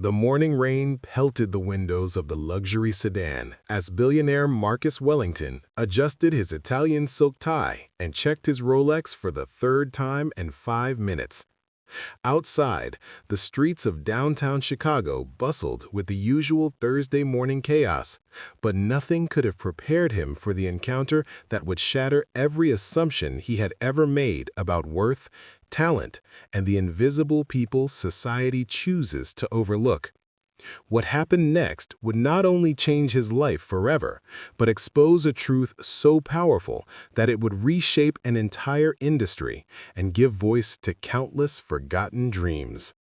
The morning rain pelted the windows of the luxury sedan as billionaire Marcus Wellington adjusted his Italian silk tie and checked his Rolex for the third time in 5 minutes. Outside, the streets of downtown Chicago bustled with the usual Thursday morning chaos, but nothing could have prepared him for the encounter that would shatter every assumption he had ever made about worth, talent, and the invisible people society chooses to overlook. What happened next would not only change his life forever, but expose a truth so powerful that it would reshape an entire industry and give voice to countless forgotten dreams.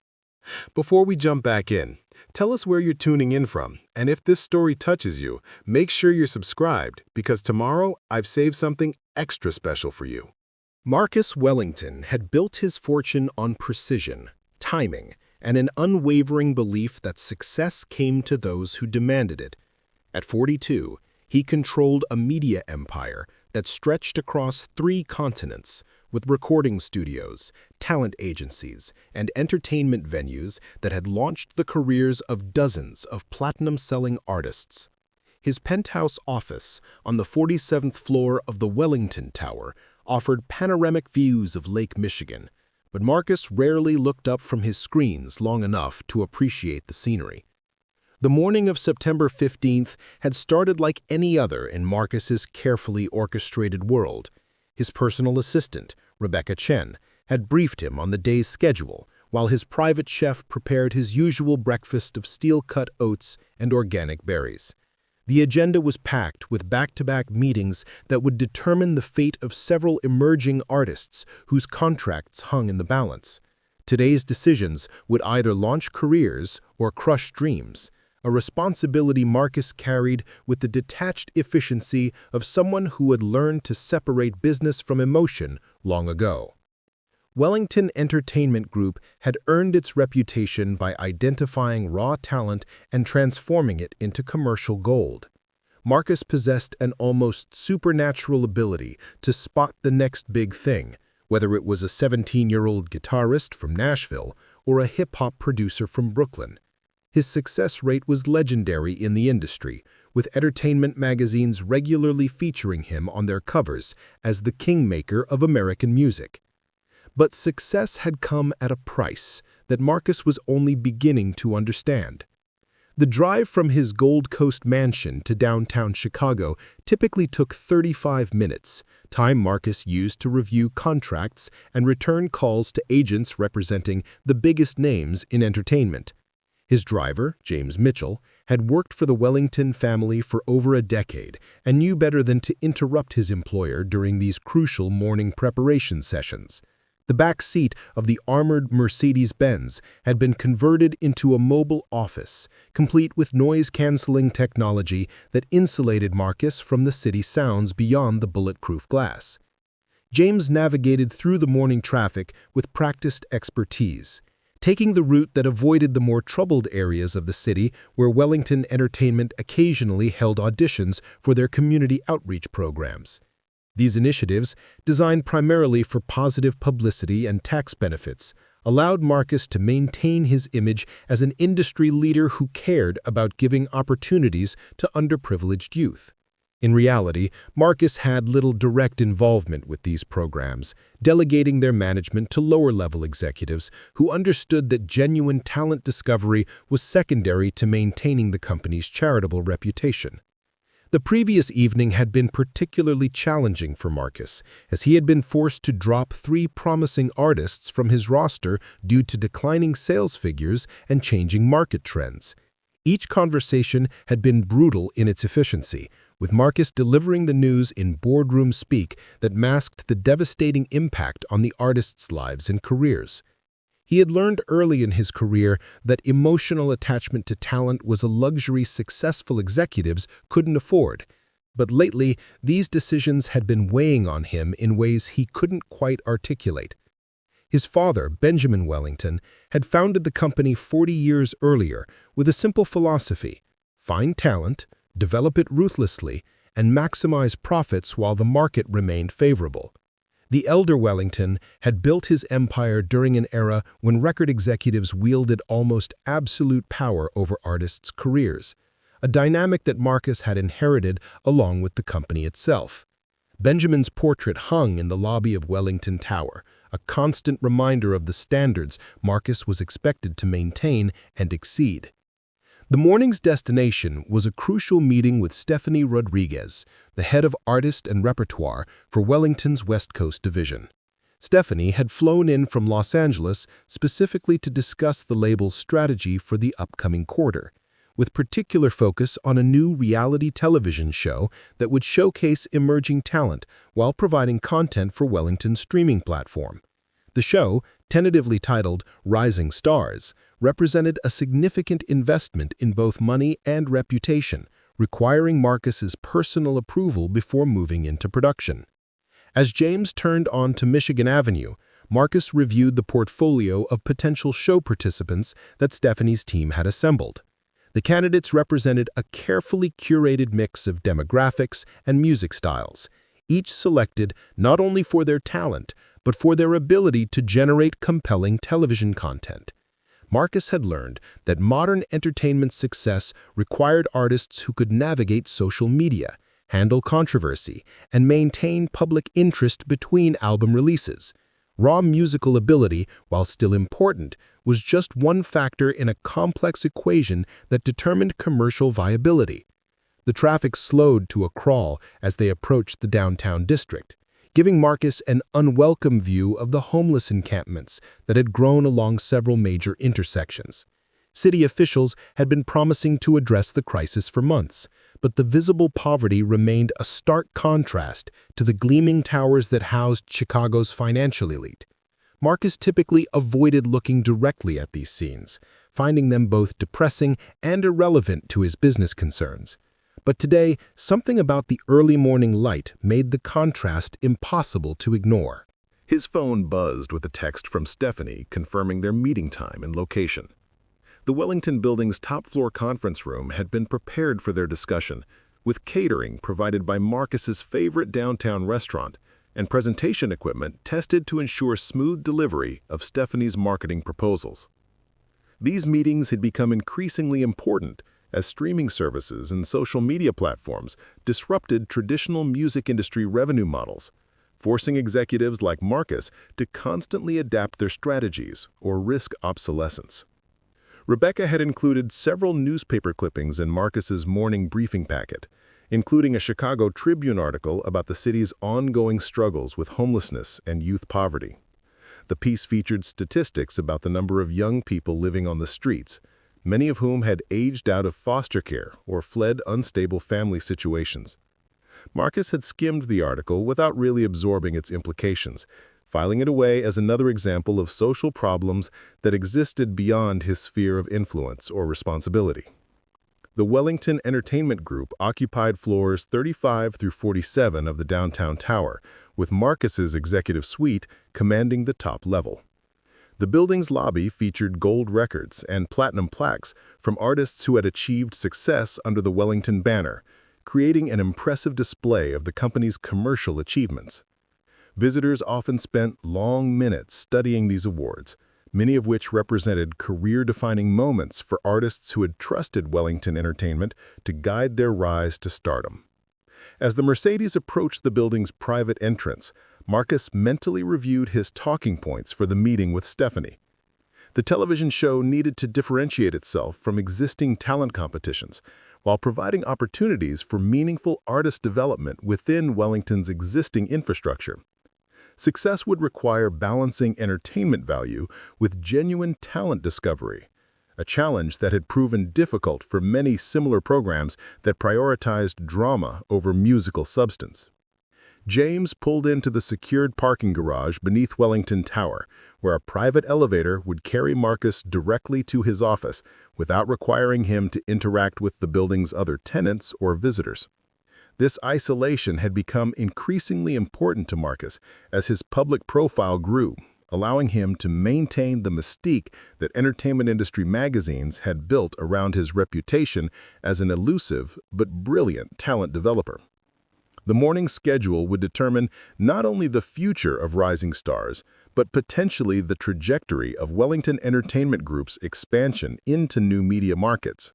Before we jump back in, tell us where you're tuning in from, and if this story touches you, make sure you're subscribed because tomorrow I've saved something extra special for you. Marcus Wellington had built his fortune on precision, timing, and an unwavering belief that success came to those who demanded it. At 42, he controlled a media empire that stretched across 3 continents, with recording studios, talent agencies, and entertainment venues that had launched the careers of dozens of platinum-selling artists. His penthouse office on the 47th floor of the Wellington Tower offered panoramic views of Lake Michigan, but Marcus rarely looked up from his screens long enough to appreciate the scenery. The morning of September 15th had started like any other in Marcus's carefully orchestrated world. His personal assistant, Rebecca Chen, had briefed him on the day's schedule, while his private chef prepared his usual breakfast of steel-cut oats and organic berries. The agenda was packed with back-to-back meetings that would determine the fate of several emerging artists whose contracts hung in the balance. Today's decisions would either launch careers or crush dreams, a responsibility Marcus carried with the detached efficiency of someone who had learned to separate business from emotion long ago. Wellington Entertainment Group had earned its reputation by identifying raw talent and transforming it into commercial gold. Marcus possessed an almost supernatural ability to spot the next big thing, whether it was a 17-year-old guitarist from Nashville or a hip-hop producer from Brooklyn. His success rate was legendary in the industry, with entertainment magazines regularly featuring him on their covers as the kingmaker of American music. But success had come at a price that Marcus was only beginning to understand. The drive from his Gold Coast mansion to downtown Chicago typically took 35 minutes, time Marcus used to review contracts and return calls to agents representing the biggest names in entertainment. His driver, James Mitchell, had worked for the Wellington family for over a decade and knew better than to interrupt his employer during these crucial morning preparation sessions. The back seat of the armored Mercedes-Benz had been converted into a mobile office, complete with noise-canceling technology that insulated Marcus from the city sounds beyond the bulletproof glass. James navigated through the morning traffic with practiced expertise, taking the route that avoided the more troubled areas of the city where Wellington Entertainment occasionally held auditions for their community outreach programs. These initiatives, designed primarily for positive publicity and tax benefits, allowed Marcus to maintain his image as an industry leader who cared about giving opportunities to underprivileged youth. In reality, Marcus had little direct involvement with these programs, delegating their management to lower-level executives who understood that genuine talent discovery was secondary to maintaining the company's charitable reputation. The previous evening had been particularly challenging for Marcus, as he had been forced to drop 3 promising artists from his roster due to declining sales figures and changing market trends. Each conversation had been brutal in its efficiency, with Marcus delivering the news in boardroom speak that masked the devastating impact on the artists' lives and careers. He had learned early in his career that emotional attachment to talent was a luxury successful executives couldn't afford, but lately these decisions had been weighing on him in ways he couldn't quite articulate. His father, Benjamin Wellington, had founded the company 40 years earlier with a simple philosophy: find talent, develop it ruthlessly, and maximize profits while the market remained favorable. The elder Wellington had built his empire during an era when record executives wielded almost absolute power over artists' careers, a dynamic that Marcus had inherited along with the company itself. Benjamin's portrait hung in the lobby of Wellington Tower, a constant reminder of the standards Marcus was expected to maintain and exceed. The morning's destination was a crucial meeting with Stephanie Rodriguez, the head of artist and repertoire for Wellington's West Coast division. Stephanie had flown in from Los Angeles specifically to discuss the label's strategy for the upcoming quarter, with particular focus on a new reality television show that would showcase emerging talent while providing content for Wellington's streaming platform. The show, tentatively titled Rising Stars, represented a significant investment in both money and reputation, requiring Marcus's personal approval before moving into production. As James turned on to Michigan Avenue, Marcus reviewed the portfolio of potential show participants that Stephanie's team had assembled. The candidates represented a carefully curated mix of demographics and music styles, each selected not only for their talent, but for their ability to generate compelling television content. Marcus had learned that modern entertainment success required artists who could navigate social media, handle controversy, and maintain public interest between album releases. Raw musical ability, while still important, was just one factor in a complex equation that determined commercial viability. The traffic slowed to a crawl as they approached the downtown district, giving Marcus an unwelcome view of the homeless encampments that had grown along several major intersections. City officials had been promising to address the crisis for months, but the visible poverty remained a stark contrast to the gleaming towers that housed Chicago's financial elite. Marcus typically avoided looking directly at these scenes, finding them both depressing and irrelevant to his business concerns. But today, something about the early morning light made the contrast impossible to ignore. His phone buzzed with a text from Stephanie confirming their meeting time and location. The Wellington Building's top-floor conference room had been prepared for their discussion, with catering provided by Marcus's favorite downtown restaurant and presentation equipment tested to ensure smooth delivery of Stephanie's marketing proposals. These meetings had become increasingly important as streaming services and social media platforms disrupted traditional music industry revenue models, forcing executives like Marcus to constantly adapt their strategies or risk obsolescence. Rebecca had included several newspaper clippings in Marcus's morning briefing packet, including a Chicago Tribune article about the city's ongoing struggles with homelessness and youth poverty. The piece featured statistics about the number of young people living on the streets, many of whom had aged out of foster care or fled unstable family situations. Marcus had skimmed the article without really absorbing its implications, filing it away as another example of social problems that existed beyond his sphere of influence or responsibility. The Wellington Entertainment Group occupied floors 35 through 47 of the downtown tower, with Marcus's executive suite commanding the top level. The building's lobby featured gold records and platinum plaques from artists who had achieved success under the Wellington banner, creating an impressive display of the company's commercial achievements. Visitors often spent long minutes studying these awards, many of which represented career-defining moments for artists who had trusted Wellington Entertainment to guide their rise to stardom. As the Mercedes approached the building's private entrance, Marcus mentally reviewed his talking points for the meeting with Stephanie. The television show needed to differentiate itself from existing talent competitions, while providing opportunities for meaningful artist development within Wellington's existing infrastructure. Success would require balancing entertainment value with genuine talent discovery, a challenge that had proven difficult for many similar programs that prioritized drama over musical substance. James pulled into the secured parking garage beneath Wellington Tower, where a private elevator would carry Marcus directly to his office without requiring him to interact with the building's other tenants or visitors. This isolation had become increasingly important to Marcus as his public profile grew, allowing him to maintain the mystique that entertainment industry magazines had built around his reputation as an elusive but brilliant talent developer. The morning schedule would determine not only the future of rising stars, but potentially the trajectory of Wellington Entertainment Group's expansion into new media markets.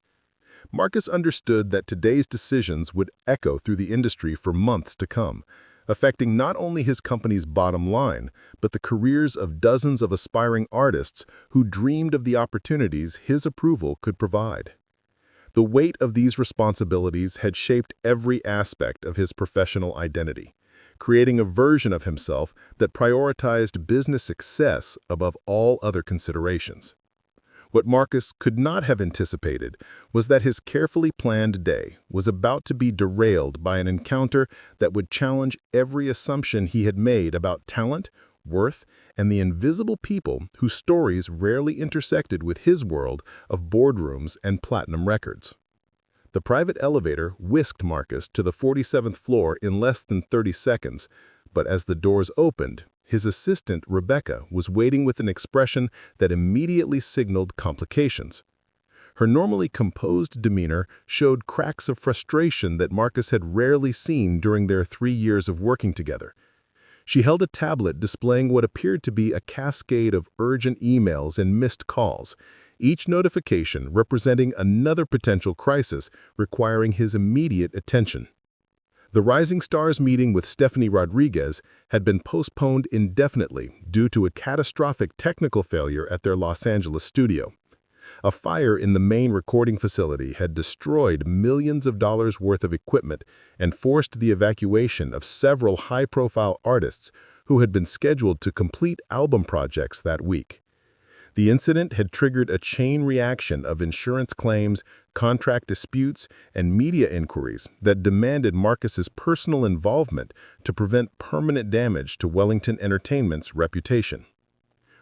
Marcus understood that today's decisions would echo through the industry for months to come, affecting not only his company's bottom line, but the careers of dozens of aspiring artists who dreamed of the opportunities his approval could provide. The weight of these responsibilities had shaped every aspect of his professional identity, creating a version of himself that prioritized business success above all other considerations. What Marcus could not have anticipated was that his carefully planned day was about to be derailed by an encounter that would challenge every assumption he had made about talent, worth, and the invisible people whose stories rarely intersected with his world of boardrooms and platinum records. The private elevator whisked Marcus to the 47th floor in less than 30 seconds, but as the doors opened, his assistant, Rebecca, was waiting with an expression that immediately signaled complications. Her normally composed demeanor showed cracks of frustration that Marcus had rarely seen during their 3 years of working together. She held a tablet displaying what appeared to be a cascade of urgent emails and missed calls, each notification representing another potential crisis requiring his immediate attention. The Rising Stars meeting with Stephanie Rodriguez had been postponed indefinitely due to a catastrophic technical failure at their Los Angeles studio. A fire in the main recording facility had destroyed millions of dollars worth of equipment and forced the evacuation of several high-profile artists who had been scheduled to complete album projects that week. The incident had triggered a chain reaction of insurance claims, contract disputes, and media inquiries that demanded Marcus's personal involvement to prevent permanent damage to Wellington Entertainment's reputation.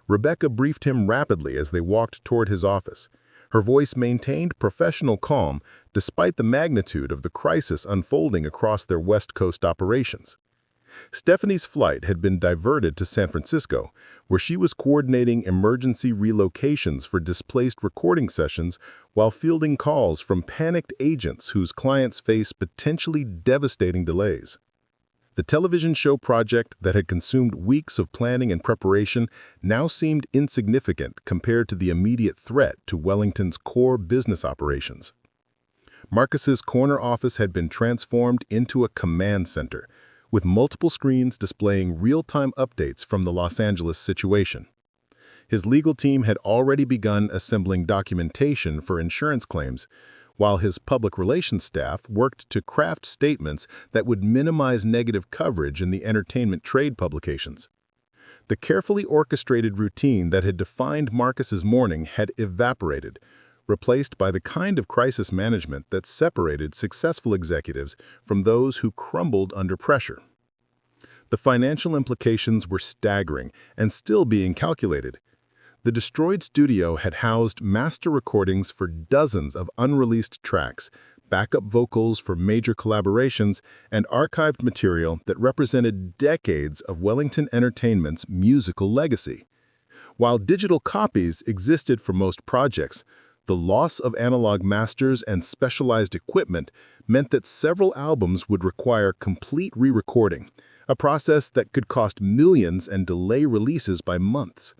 Rebecca briefed him rapidly as they walked toward his office. Her voice maintained professional calm despite the magnitude of the crisis unfolding across their West Coast operations. Stephanie's flight had been diverted to San Francisco, where she was coordinating emergency relocations for displaced recording sessions while fielding calls from panicked agents whose clients faced potentially devastating delays. The television show project that had consumed weeks of planning and preparation now seemed insignificant compared to the immediate threat to Wellington's core business operations. Marcus's corner office had been transformed into a command center, with multiple screens displaying real-time updates from the Los Angeles situation. His legal team had already begun assembling documentation for insurance claims, while his public relations staff worked to craft statements that would minimize negative coverage in the entertainment trade publications. The carefully orchestrated routine that had defined Marcus's morning had evaporated, replaced by the kind of crisis management that separated successful executives from those who crumbled under pressure. The financial implications were staggering and still being calculated. The destroyed studio had housed master recordings for dozens of unreleased tracks, backup vocals for major collaborations, and archived material that represented decades of Wellington Entertainment's musical legacy. While digital copies existed for most projects, the loss of analog masters and specialized equipment meant that several albums would require complete re-recording, a process that could cost millions and delay releases by months.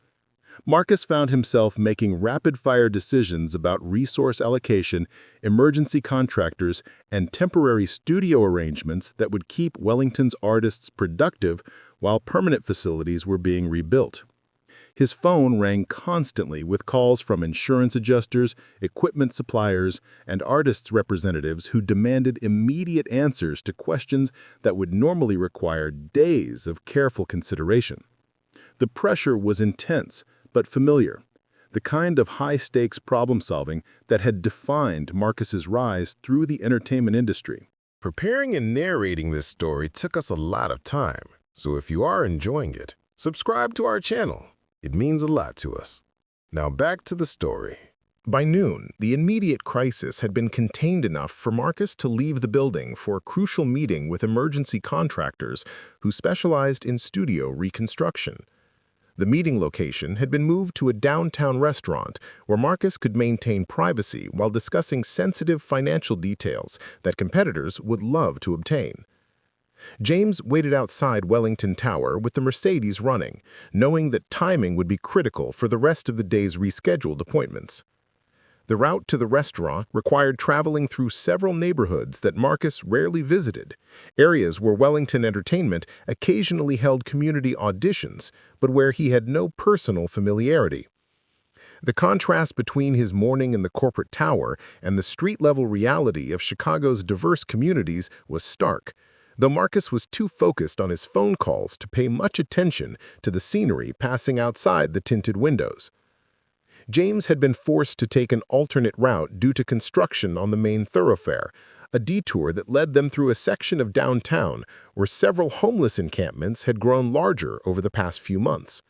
Marcus found himself making rapid-fire decisions about resource allocation, emergency contractors, and temporary studio arrangements that would keep Wellington's artists productive while permanent facilities were being rebuilt. His phone rang constantly with calls from insurance adjusters, equipment suppliers, and artists' representatives who demanded immediate answers to questions that would normally require days of careful consideration. The pressure was intense, but familiar, the kind of high-stakes problem-solving that had defined Marcus's rise through the entertainment industry. Preparing and narrating this story took us a lot of time, so if you are enjoying it, subscribe to our channel. It means a lot to us. Now back to the story. By noon, the immediate crisis had been contained enough for Marcus to leave the building for a crucial meeting with emergency contractors who specialized in studio reconstruction. The meeting location had been moved to a downtown restaurant where Marcus could maintain privacy while discussing sensitive financial details that competitors would love to obtain. James waited outside Wellington Tower with the Mercedes running, knowing that timing would be critical for the rest of the day's rescheduled appointments. The route to the restaurant required traveling through several neighborhoods that Marcus rarely visited, areas where Wellington Entertainment occasionally held community auditions, but where he had no personal familiarity. The contrast between his morning in the corporate tower and the street-level reality of Chicago's diverse communities was stark, though Marcus was too focused on his phone calls to pay much attention to the scenery passing outside the tinted windows. James had been forced to take an alternate route due to construction on the main thoroughfare, a detour that led them through a section of downtown where several homeless encampments had grown larger over the past few months.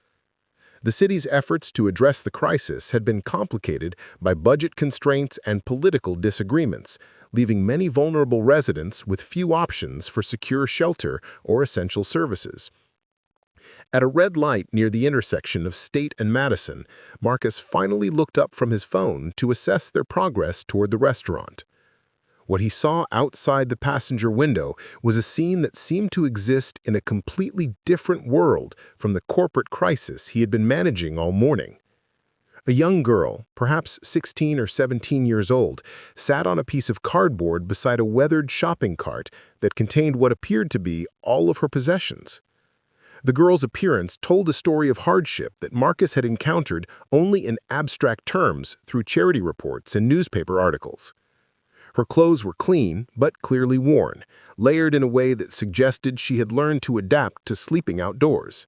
The city's efforts to address the crisis had been complicated by budget constraints and political disagreements, leaving many vulnerable residents with few options for secure shelter or essential services. At a red light near the intersection of State and Madison, Marcus finally looked up from his phone to assess their progress toward the restaurant. What he saw outside the passenger window was a scene that seemed to exist in a completely different world from the corporate crisis he had been managing all morning. A young girl, perhaps 16 or 17 years old, sat on a piece of cardboard beside a weathered shopping cart that contained what appeared to be all of her possessions. The girl's appearance told a story of hardship that Marcus had encountered only in abstract terms through charity reports and newspaper articles. Her clothes were clean, but clearly worn, layered in a way that suggested she had learned to adapt to sleeping outdoors.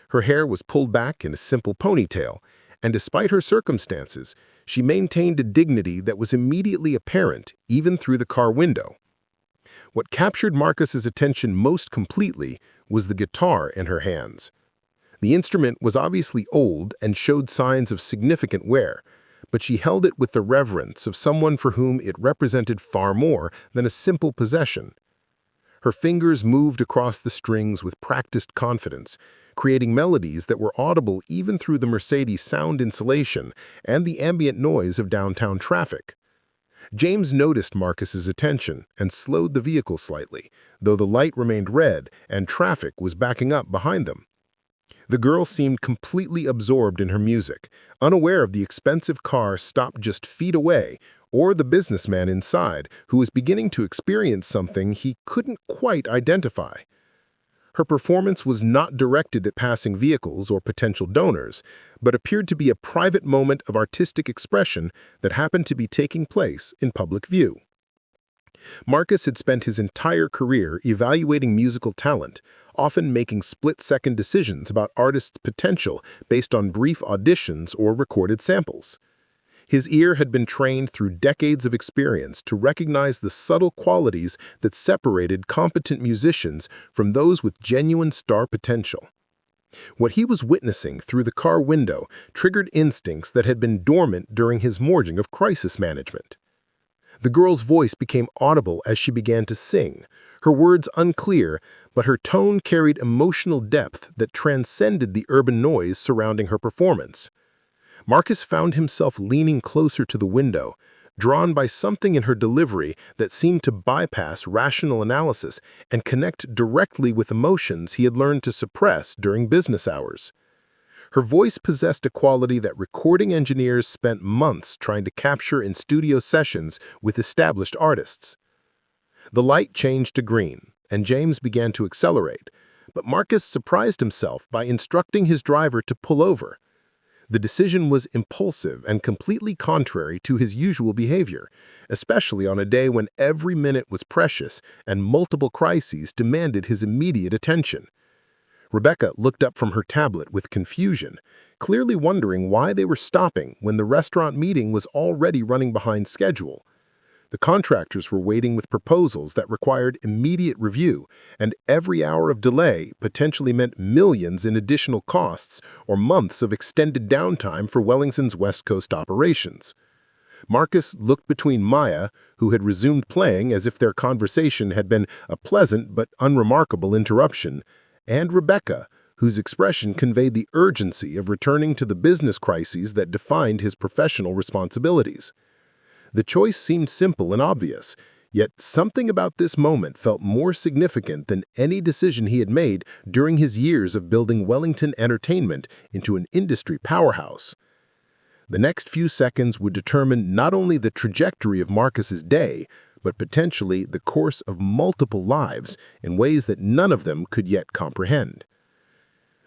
Her hair was pulled back in a simple ponytail, and despite her circumstances, she maintained a dignity that was immediately apparent even through the car window. What captured Marcus's attention most completely was the guitar in her hands. The instrument was obviously old and showed signs of significant wear, but she held it with the reverence of someone for whom it represented far more than a simple possession. Her fingers moved across the strings with practiced confidence, creating melodies that were audible even through the Mercedes sound insulation and the ambient noise of downtown traffic. James noticed Marcus's attention and slowed the vehicle slightly, though the light remained red and traffic was backing up behind them. The girl seemed completely absorbed in her music, unaware of the expensive car stopped just feet away or the businessman inside who was beginning to experience something he couldn't quite identify. Her performance was not directed at passing vehicles or potential donors, but appeared to be a private moment of artistic expression that happened to be taking place in public view. Marcus had spent his entire career evaluating musical talent, often making split-second decisions about artists' potential based on brief auditions or recorded samples. His ear had been trained through decades of experience to recognize the subtle qualities that separated competent musicians from those with genuine star potential. What he was witnessing through the car window triggered instincts that had been dormant during his morning of crisis management. The girl's voice became audible as she began to sing, her words unclear, but her tone carried emotional depth that transcended the urban noise surrounding her performance. Marcus found himself leaning closer to the window, drawn by something in her delivery that seemed to bypass rational analysis and connect directly with emotions he had learned to suppress during business hours. Her voice possessed a quality that recording engineers spent months trying to capture in studio sessions with established artists. The light changed to green, and James began to accelerate, but Marcus surprised himself by instructing his driver to pull over. The decision was impulsive and completely contrary to his usual behavior, especially on a day when every minute was precious and multiple crises demanded his immediate attention. Rebecca looked up from her tablet with confusion, clearly wondering why they were stopping when the restaurant meeting was already running behind schedule. The contractors were waiting with proposals that required immediate review, and every hour of delay potentially meant millions in additional costs or months of extended downtime for Wellington's West Coast operations. Marcus looked between Maya, who had resumed playing as if their conversation had been a pleasant but unremarkable interruption, and Rebecca, whose expression conveyed the urgency of returning to the business crises that defined his professional responsibilities. The choice seemed simple and obvious, Yet something about this moment felt more significant than any decision he had made during his years of building Wellington Entertainment into an industry powerhouse. The next few seconds would determine not only the trajectory of Marcus's day, but potentially the course of multiple lives in ways that none of them could yet comprehend.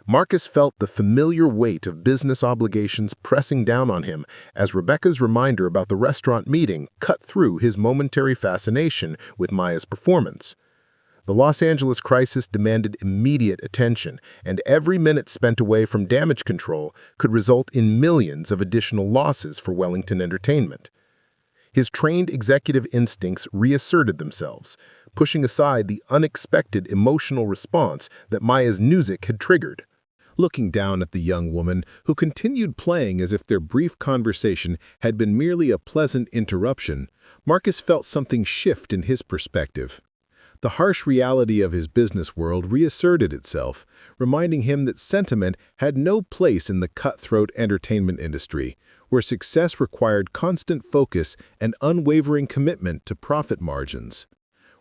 Marcus felt the familiar weight of business obligations pressing down on him as Rebecca's reminder about the restaurant meeting cut through his momentary fascination with Maya's performance. The Los Angeles crisis demanded immediate attention, and every minute spent away from damage control could result in millions of additional losses for Wellington Entertainment. His trained executive instincts reasserted themselves, pushing aside the unexpected emotional response that Maya's music had triggered. Looking down at the young woman, who continued playing as if their brief conversation had been merely a pleasant interruption, Marcus felt something shift in his perspective. The harsh reality of his business world reasserted itself, reminding him that sentiment had no place in the cutthroat entertainment industry, where success required constant focus and unwavering commitment to profit margins.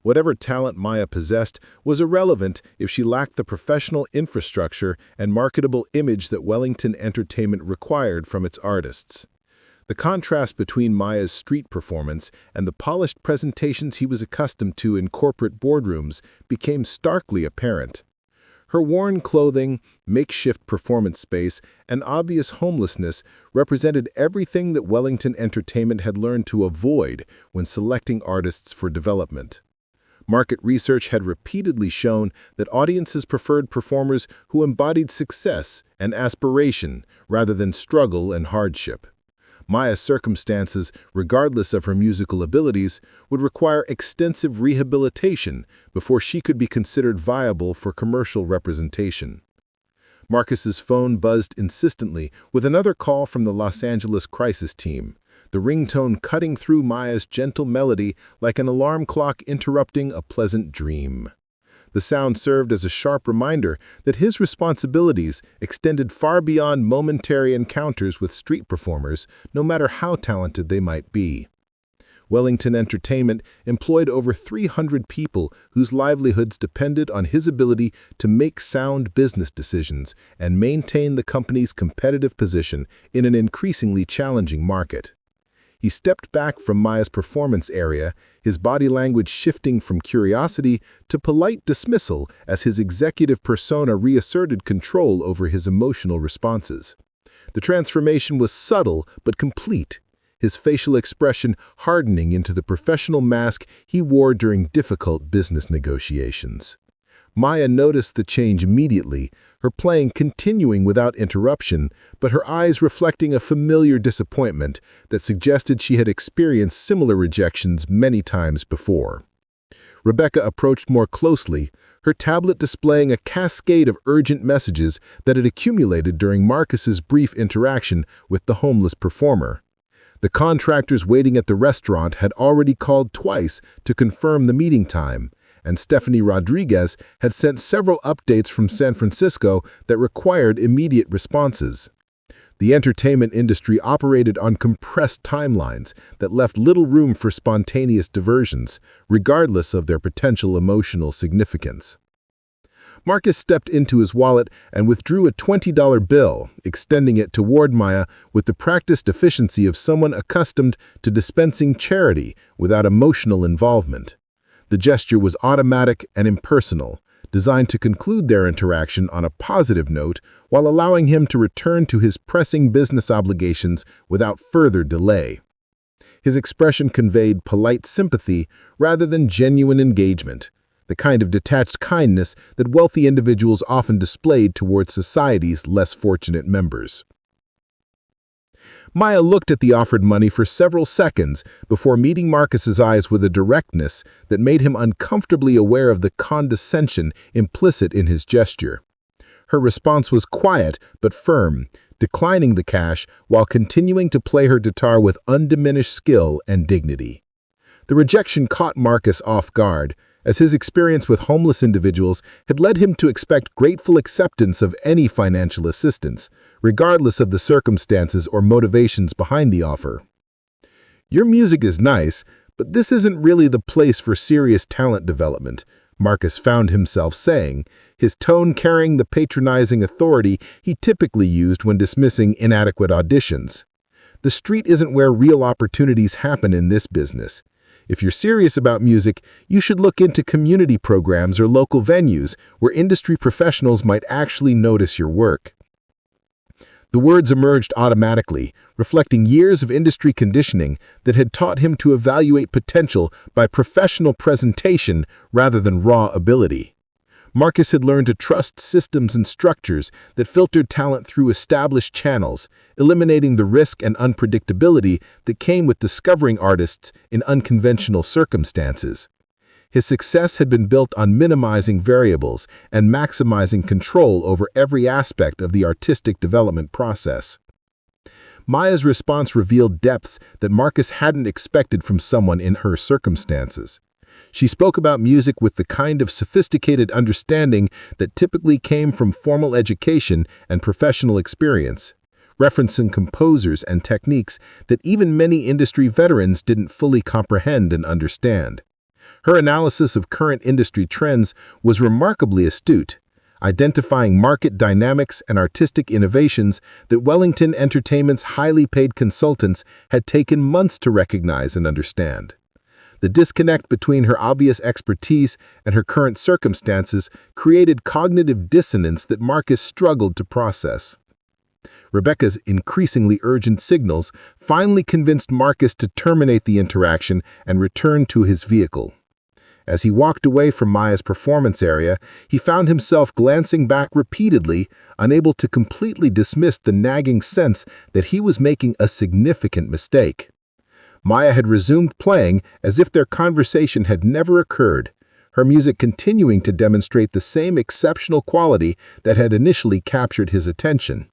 Whatever talent Maya possessed was irrelevant if she lacked the professional infrastructure and marketable image that Wellington Entertainment required from its artists. The contrast between Maya's street performance and the polished presentations he was accustomed to in corporate boardrooms became starkly apparent. Her worn clothing, makeshift performance space, and obvious homelessness represented everything that Wellington Entertainment had learned to avoid when selecting artists for development. Market research had repeatedly shown that audiences preferred performers who embodied success and aspiration rather than struggle and hardship. Maya's circumstances, regardless of her musical abilities, would require extensive rehabilitation before she could be considered viable for commercial representation. Marcus's phone buzzed insistently with another call from the Los Angeles crisis team, the ringtone cutting through Maya's gentle melody like an alarm clock interrupting a pleasant dream. The sound served as a sharp reminder that his responsibilities extended far beyond momentary encounters with street performers, no matter how talented they might be. Wellington Entertainment employed over 300 people whose livelihoods depended on his ability to make sound business decisions and maintain the company's competitive position in an increasingly challenging market. He stepped back from Maya's performance area, his body language shifting from curiosity to polite dismissal as his executive persona reasserted control over his emotional responses. The transformation was subtle but complete, his facial expression hardening into the professional mask he wore during difficult business negotiations. Maya noticed the change immediately, her playing continuing without interruption, but her eyes reflecting a familiar disappointment that suggested she had experienced similar rejections many times before. Rebecca approached more closely, her tablet displaying a cascade of urgent messages that had accumulated during Marcus's brief interaction with the homeless performer. The contractors waiting at the restaurant had already called twice to confirm the meeting time, and Stephanie Rodriguez had sent several updates from San Francisco that required immediate responses. The entertainment industry operated on compressed timelines that left little room for spontaneous diversions, regardless of their potential emotional significance. Marcus stepped into his wallet and withdrew a $20 bill, extending it toward Maya with the practiced efficiency of someone accustomed to dispensing charity without emotional involvement. The gesture was automatic and impersonal, designed to conclude their interaction on a positive note while allowing him to return to his pressing business obligations without further delay. His expression conveyed polite sympathy rather than genuine engagement, the kind of detached kindness that wealthy individuals often displayed towards society's less fortunate members. Maya looked at the offered money for several seconds before meeting Marcus's eyes with a directness that made him uncomfortably aware of the condescension implicit in his gesture. Her response was quiet but firm, declining the cash while continuing to play her guitar with undiminished skill and dignity. The rejection caught Marcus off guard, as his experience with homeless individuals had led him to expect grateful acceptance of any financial assistance, regardless of the circumstances or motivations behind the offer. "Your music is nice, But this isn't really the place for serious talent development, Marcus found himself saying, his tone carrying the patronizing authority he typically used when dismissing inadequate auditions. The street isn't where real opportunities happen in this business. If you're serious about music, you should look into community programs or local venues where industry professionals might actually notice your work. The words emerged automatically, reflecting years of industry conditioning that had taught him to evaluate potential by professional presentation rather than raw ability. Marcus had learned to trust systems and structures that filtered talent through established channels, eliminating the risk and unpredictability that came with discovering artists in unconventional circumstances. His success had been built on minimizing variables and maximizing control over every aspect of the artistic development process. Maya's response revealed depths that Marcus hadn't expected from someone in her circumstances. She spoke about music with the kind of sophisticated understanding that typically came from formal education and professional experience, referencing composers and techniques that even many industry veterans didn't fully comprehend and understand. Her analysis of current industry trends was remarkably astute, identifying market dynamics and artistic innovations that Wellington Entertainment's highly paid consultants had taken months to recognize and understand. The disconnect between her obvious expertise and her current circumstances created cognitive dissonance that Marcus struggled to process. Rebecca's increasingly urgent signals finally convinced Marcus to terminate the interaction and return to his vehicle. As he walked away from Maya's performance area, he found himself glancing back repeatedly, unable to completely dismiss the nagging sense that he was making a significant mistake. Maya had resumed playing as if their conversation had never occurred, her music continuing to demonstrate the same exceptional quality that had initially captured his attention.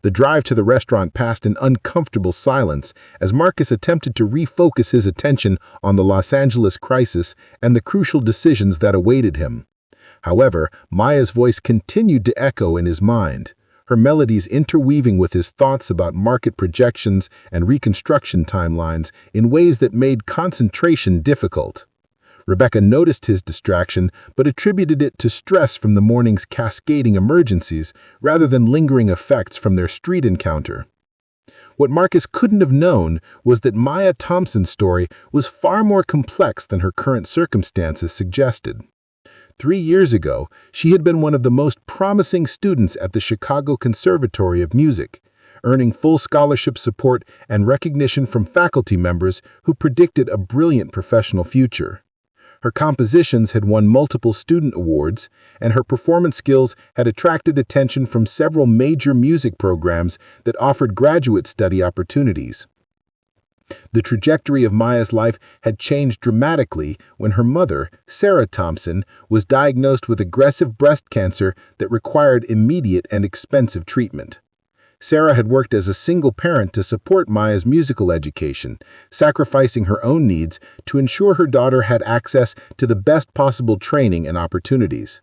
The drive to the restaurant passed in uncomfortable silence as Marcus attempted to refocus his attention on the Los Angeles crisis and the crucial decisions that awaited him. However, Maya's voice continued to echo in his mind, her melodies interweaving with his thoughts about market projections and reconstruction timelines in ways that made concentration difficult. Rebecca noticed his distraction but attributed it to stress from the morning's cascading emergencies rather than lingering effects from their street encounter. What Marcus couldn't have known was that Maya Thompson's story was far more complex than her current circumstances suggested. 3 years ago, she had been one of the most promising students at the Chicago Conservatory of Music, earning full scholarship support and recognition from faculty members who predicted a brilliant professional future. Her compositions had won multiple student awards, and her performance skills had attracted attention from several major music programs that offered graduate study opportunities. The trajectory of Maya's life had changed dramatically when her mother, Sarah Thompson, was diagnosed with aggressive breast cancer that required immediate and expensive treatment. Sarah had worked as a single parent to support Maya's musical education, sacrificing her own needs to ensure her daughter had access to the best possible training and opportunities.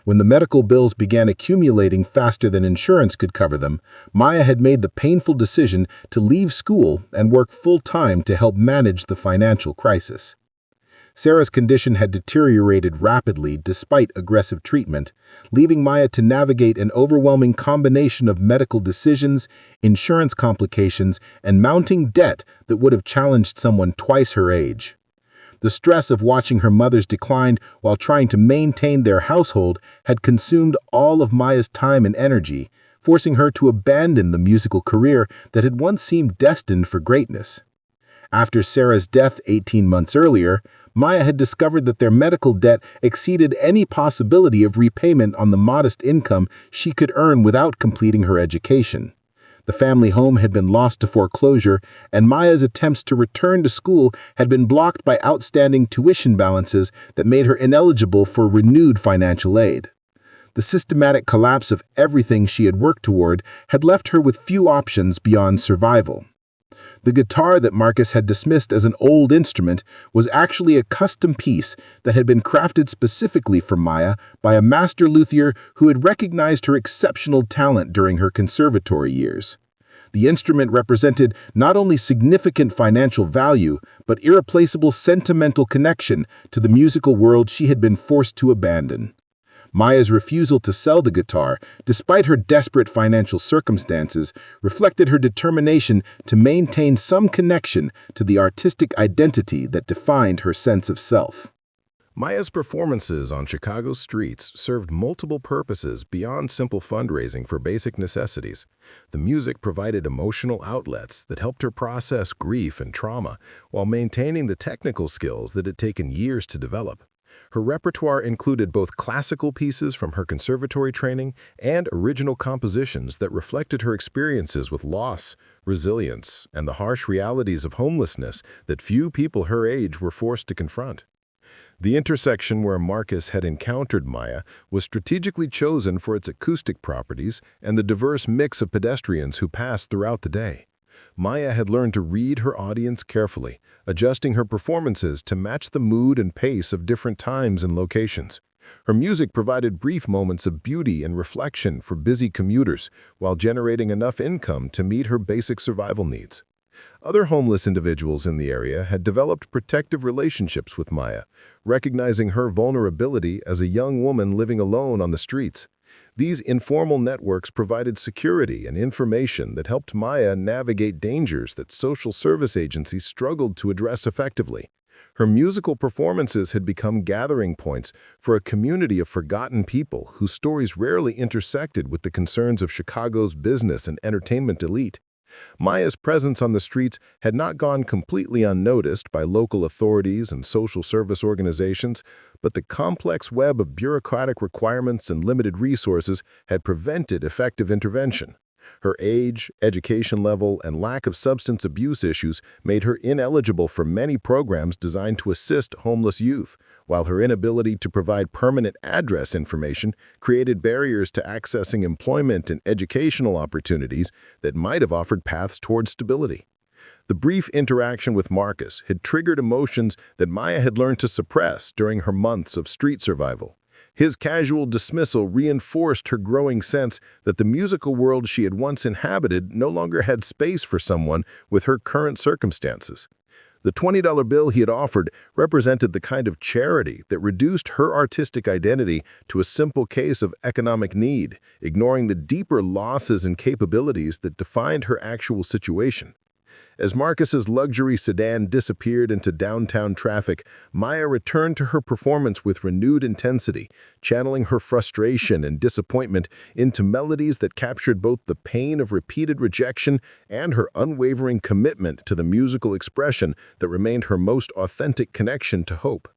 When the medical bills began accumulating faster than insurance could cover them, Maya had made the painful decision to leave school and work full-time to help manage the financial crisis. Sarah's condition had deteriorated rapidly despite aggressive treatment, leaving Maya to navigate an overwhelming combination of medical decisions, insurance complications, and mounting debt that would have challenged someone twice her age. The stress of watching her mother's decline while trying to maintain their household had consumed all of Maya's time and energy, forcing her to abandon the musical career that had once seemed destined for greatness. After Sarah's death 18 months earlier, Maya had discovered that their medical debt exceeded any possibility of repayment on the modest income she could earn without completing her education. The family home had been lost to foreclosure, and Maya's attempts to return to school had been blocked by outstanding tuition balances that made her ineligible for renewed financial aid. The systematic collapse of everything she had worked toward had left her with few options beyond survival. The guitar that Marcus had dismissed as an old instrument was actually a custom piece that had been crafted specifically for Maya by a master luthier who had recognized her exceptional talent during her conservatory years. The instrument represented not only significant financial value, but irreplaceable sentimental connection to the musical world she had been forced to abandon. Maya's refusal to sell the guitar, despite her desperate financial circumstances, reflected her determination to maintain some connection to the artistic identity that defined her sense of self. Maya's performances on Chicago's streets served multiple purposes beyond simple fundraising for basic necessities. The music provided emotional outlets that helped her process grief and trauma while maintaining the technical skills that had taken years to develop. Her repertoire included both classical pieces from her conservatory training and original compositions that reflected her experiences with loss, resilience, and the harsh realities of homelessness that few people her age were forced to confront. The intersection where Marcus had encountered Maya was strategically chosen for its acoustic properties and the diverse mix of pedestrians who passed throughout the day. Maya had learned to read her audience carefully, adjusting her performances to match the mood and pace of different times and locations. Her music provided brief moments of beauty and reflection for busy commuters, while generating enough income to meet her basic survival needs. Other homeless individuals in the area had developed protective relationships with Maya, recognizing her vulnerability as a young woman living alone on the streets. These informal networks provided security and information that helped Maya navigate dangers that social service agencies struggled to address effectively. Her musical performances had become gathering points for a community of forgotten people whose stories rarely intersected with the concerns of Chicago's business and entertainment elite. Maya's presence on the streets had not gone completely unnoticed by local authorities and social service organizations, but the complex web of bureaucratic requirements and limited resources had prevented effective intervention. Her age, education level, and lack of substance abuse issues made her ineligible for many programs designed to assist homeless youth, while her inability to provide permanent address information created barriers to accessing employment and educational opportunities that might have offered paths toward stability. The brief interaction with Marcus had triggered emotions that Maya had learned to suppress during her months of street survival. His casual dismissal reinforced her growing sense that the musical world she had once inhabited no longer had space for someone with her current circumstances. The $20 bill he had offered represented the kind of charity that reduced her artistic identity to a simple case of economic need, ignoring the deeper losses and capabilities that defined her actual situation. As Marcus's luxury sedan disappeared into downtown traffic, Maya returned to her performance with renewed intensity, channeling her frustration and disappointment into melodies that captured both the pain of repeated rejection and her unwavering commitment to the musical expression that remained her most authentic connection to hope.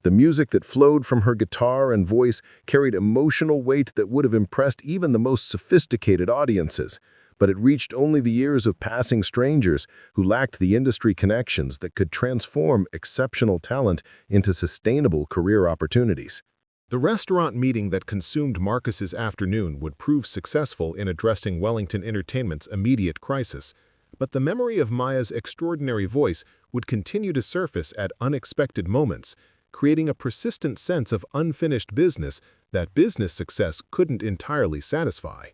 The music that flowed from her guitar and voice carried emotional weight that would have impressed even the most sophisticated audiences, but it reached only the ears of passing strangers who lacked the industry connections that could transform exceptional talent into sustainable career opportunities. The restaurant meeting that consumed Marcus's afternoon would prove successful in addressing Wellington Entertainment's immediate crisis, but the memory of Maya's extraordinary voice would continue to surface at unexpected moments, creating a persistent sense of unfinished business that business success couldn't entirely satisfy.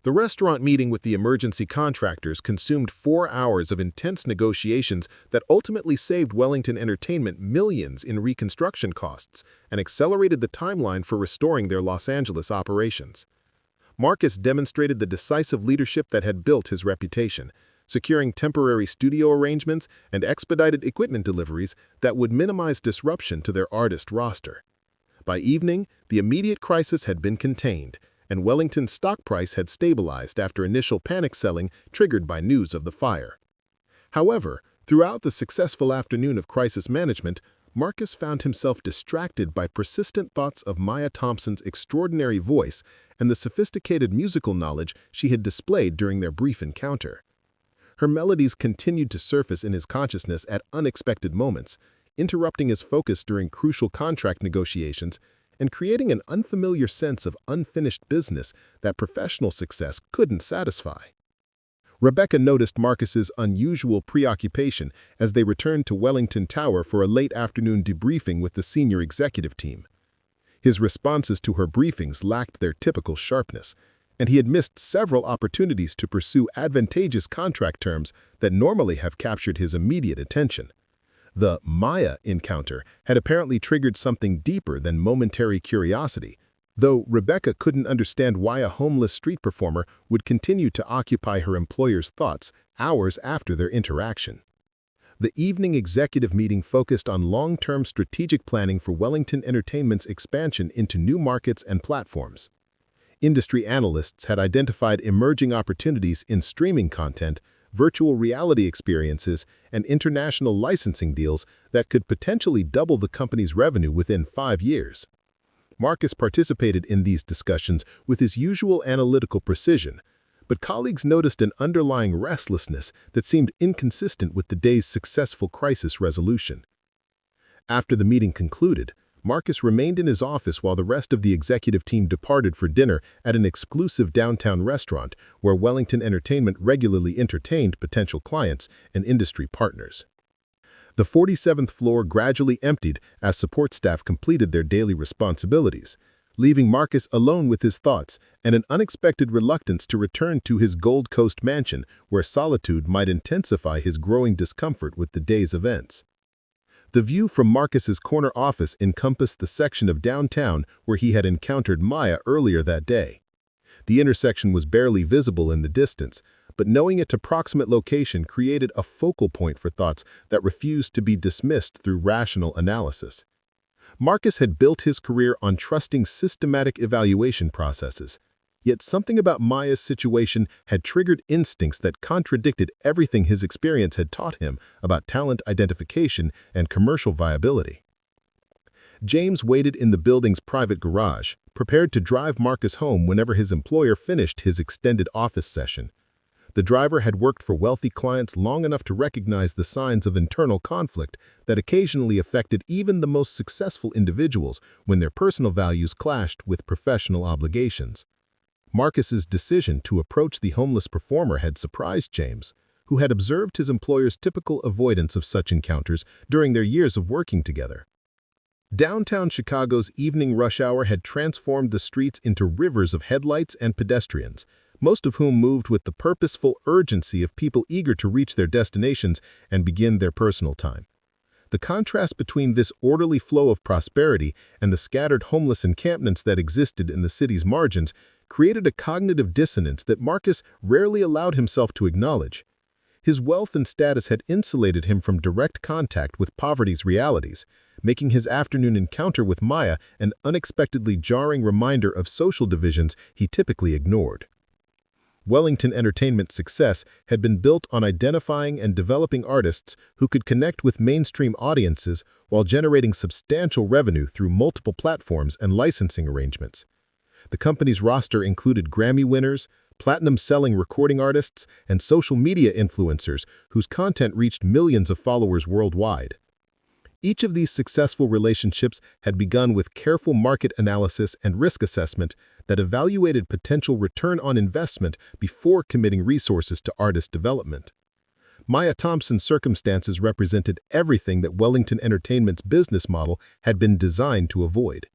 The restaurant meeting with the emergency contractors consumed 4 hours of intense negotiations that ultimately saved Wellington Entertainment millions in reconstruction costs and accelerated the timeline for restoring their Los Angeles operations. Marcus demonstrated the decisive leadership that had built his reputation, securing temporary studio arrangements and expedited equipment deliveries that would minimize disruption to their artist roster. By evening, the immediate crisis had been contained, and Wellington's stock price had stabilized after initial panic selling triggered by news of the fire. However, throughout the successful afternoon of crisis management, Marcus found himself distracted by persistent thoughts of Maya Thompson's extraordinary voice and the sophisticated musical knowledge she had displayed during their brief encounter. Her melodies continued to surface in his consciousness at unexpected moments, interrupting his focus during crucial contract negotiations and creating an unfamiliar sense of unfinished business that professional success couldn't satisfy. Rebecca noticed Marcus's unusual preoccupation as they returned to Wellington Tower for a late afternoon debriefing with the senior executive team. His responses to her briefings lacked their typical sharpness, and he had missed several opportunities to pursue advantageous contract terms that normally have captured his immediate attention. The Maya encounter had apparently triggered something deeper than momentary curiosity, though Rebecca couldn't understand why a homeless street performer would continue to occupy her employer's thoughts hours after their interaction. The evening executive meeting focused on long-term strategic planning for Wellington Entertainment's expansion into new markets and platforms. Industry analysts had identified emerging opportunities in streaming content, virtual reality experiences, and international licensing deals that could potentially double the company's revenue within 5 years. Marcus participated in these discussions with his usual analytical precision, but colleagues noticed an underlying restlessness that seemed inconsistent with the day's successful crisis resolution. After the meeting concluded, Marcus remained in his office while the rest of the executive team departed for dinner at an exclusive downtown restaurant where Wellington Entertainment regularly entertained potential clients and industry partners. The 47th floor gradually emptied as support staff completed their daily responsibilities, leaving Marcus alone with his thoughts and an unexpected reluctance to return to his Gold Coast mansion where solitude might intensify his growing discomfort with the day's events. The view from Marcus's corner office encompassed the section of downtown where he had encountered Maya earlier that day. The intersection was barely visible in the distance, but knowing its approximate location created a focal point for thoughts that refused to be dismissed through rational analysis. Marcus had built his career on trusting systematic evaluation processes, yet something about Maya's situation had triggered instincts that contradicted everything his experience had taught him about talent identification and commercial viability. James waited in the building's private garage, prepared to drive Marcus home whenever his employer finished his extended office session. The driver had worked for wealthy clients long enough to recognize the signs of internal conflict that occasionally affected even the most successful individuals when their personal values clashed with professional obligations. Marcus's decision to approach the homeless performer had surprised James, who had observed his employer's typical avoidance of such encounters during their years of working together. Downtown Chicago's evening rush hour had transformed the streets into rivers of headlights and pedestrians, most of whom moved with the purposeful urgency of people eager to reach their destinations and begin their personal time. The contrast between this orderly flow of prosperity and the scattered homeless encampments that existed in the city's margins created a cognitive dissonance that Marcus rarely allowed himself to acknowledge. His wealth and status had insulated him from direct contact with poverty's realities, making his afternoon encounter with Maya an unexpectedly jarring reminder of social divisions he typically ignored. Wellington Entertainment's success had been built on identifying and developing artists who could connect with mainstream audiences while generating substantial revenue through multiple platforms and licensing arrangements. The company's roster included Grammy winners, platinum-selling recording artists, and social media influencers whose content reached millions of followers worldwide. Each of these successful relationships had begun with careful market analysis and risk assessment that evaluated potential return on investment before committing resources to artist development. Maya Thompson's circumstances represented everything that Wellington Entertainment's business model had been designed to avoid.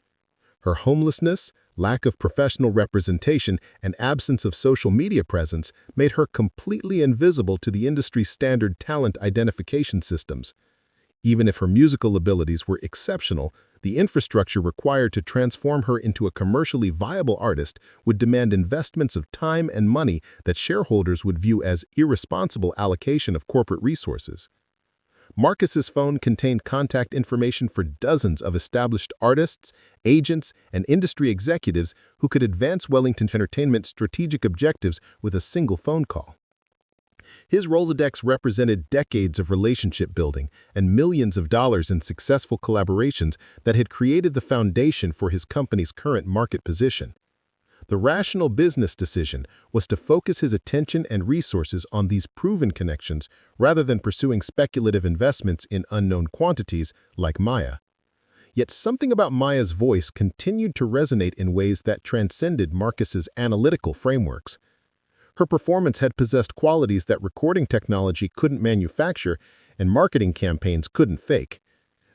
Her homelessness, lack of professional representation, and absence of social media presence made her completely invisible to the industry's standard talent identification systems. Even if her musical abilities were exceptional, the infrastructure required to transform her into a commercially viable artist would demand investments of time and money that shareholders would view as irresponsible allocation of corporate resources. Marcus's phone contained contact information for dozens of established artists, agents, and industry executives who could advance Wellington Entertainment's strategic objectives with a single phone call. His Rolodex represented decades of relationship building and millions of dollars in successful collaborations that had created the foundation for his company's current market position. The rational business decision was to focus his attention and resources on these proven connections rather than pursuing speculative investments in unknown quantities like Maya. Yet something about Maya's voice continued to resonate in ways that transcended Marcus's analytical frameworks. Her performance had possessed qualities that recording technology couldn't manufacture and marketing campaigns couldn't fake.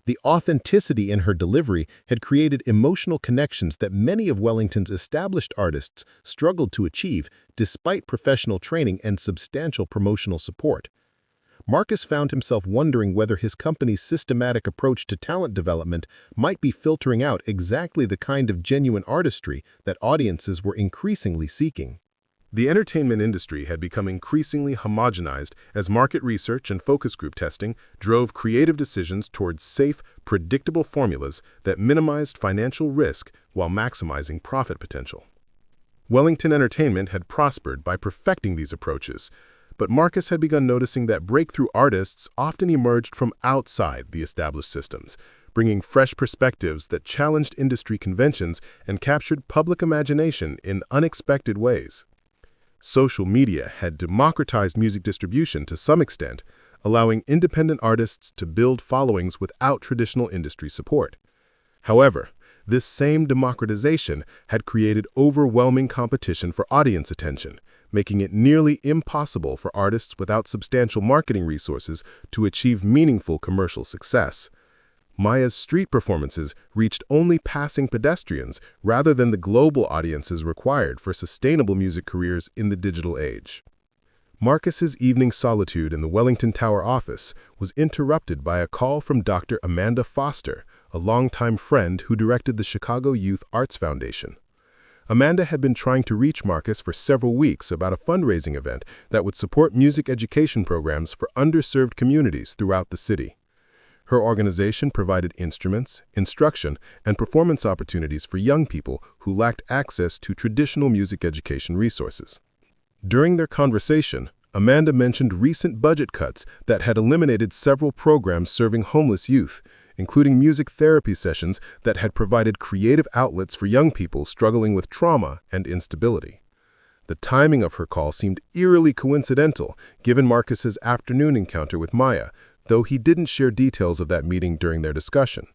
The authenticity in her delivery had created emotional connections that many of Wellington's established artists struggled to achieve despite professional training and substantial promotional support. Marcus found himself wondering whether his company's systematic approach to talent development might be filtering out exactly the kind of genuine artistry that audiences were increasingly seeking. The entertainment industry had become increasingly homogenized as market research and focus group testing drove creative decisions towards safe, predictable formulas that minimized financial risk while maximizing profit potential. Wellington Entertainment had prospered by perfecting these approaches, but Marcus had begun noticing that breakthrough artists often emerged from outside the established systems, bringing fresh perspectives that challenged industry conventions and captured public imagination in unexpected ways. Social media had democratized music distribution to some extent, allowing independent artists to build followings without traditional industry support. However, this same democratization had created overwhelming competition for audience attention, making it nearly impossible for artists without substantial marketing resources to achieve meaningful commercial success. Maya's street performances reached only passing pedestrians rather than the global audiences required for sustainable music careers in the digital age. Marcus's evening solitude in the Wellington Tower office was interrupted by a call from Dr. Amanda Foster, a longtime friend who directed the Chicago Youth Arts Foundation. Amanda had been trying to reach Marcus for several weeks about a fundraising event that would support music education programs for underserved communities throughout the city. Her organization provided instruments, instruction, and performance opportunities for young people who lacked access to traditional music education resources. During their conversation, Amanda mentioned recent budget cuts that had eliminated several programs serving homeless youth, including music therapy sessions that had provided creative outlets for young people struggling with trauma and instability. The timing of her call seemed eerily coincidental, given Marcus's afternoon encounter with Maya, though he didn't share details of that meeting during their discussion.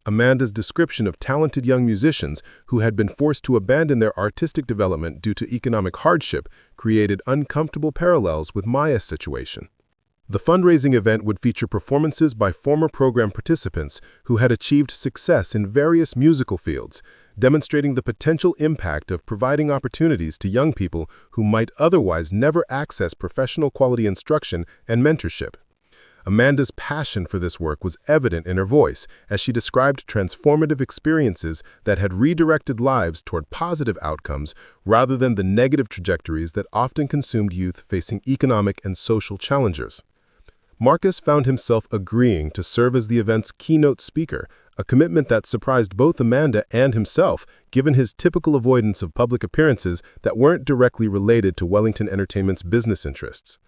Amanda's description of talented young musicians who had been forced to abandon their artistic development due to economic hardship created uncomfortable parallels with Maya's situation. The fundraising event would feature performances by former program participants who had achieved success in various musical fields, demonstrating the potential impact of providing opportunities to young people who might otherwise never access professional quality instruction and mentorship. Amanda's passion for this work was evident in her voice as she described transformative experiences that had redirected lives toward positive outcomes rather than the negative trajectories that often consumed youth facing economic and social challenges. Marcus found himself agreeing to serve as the event's keynote speaker, a commitment that surprised both Amanda and himself, given his typical avoidance of public appearances that weren't directly related to Wellington Entertainment's business interests.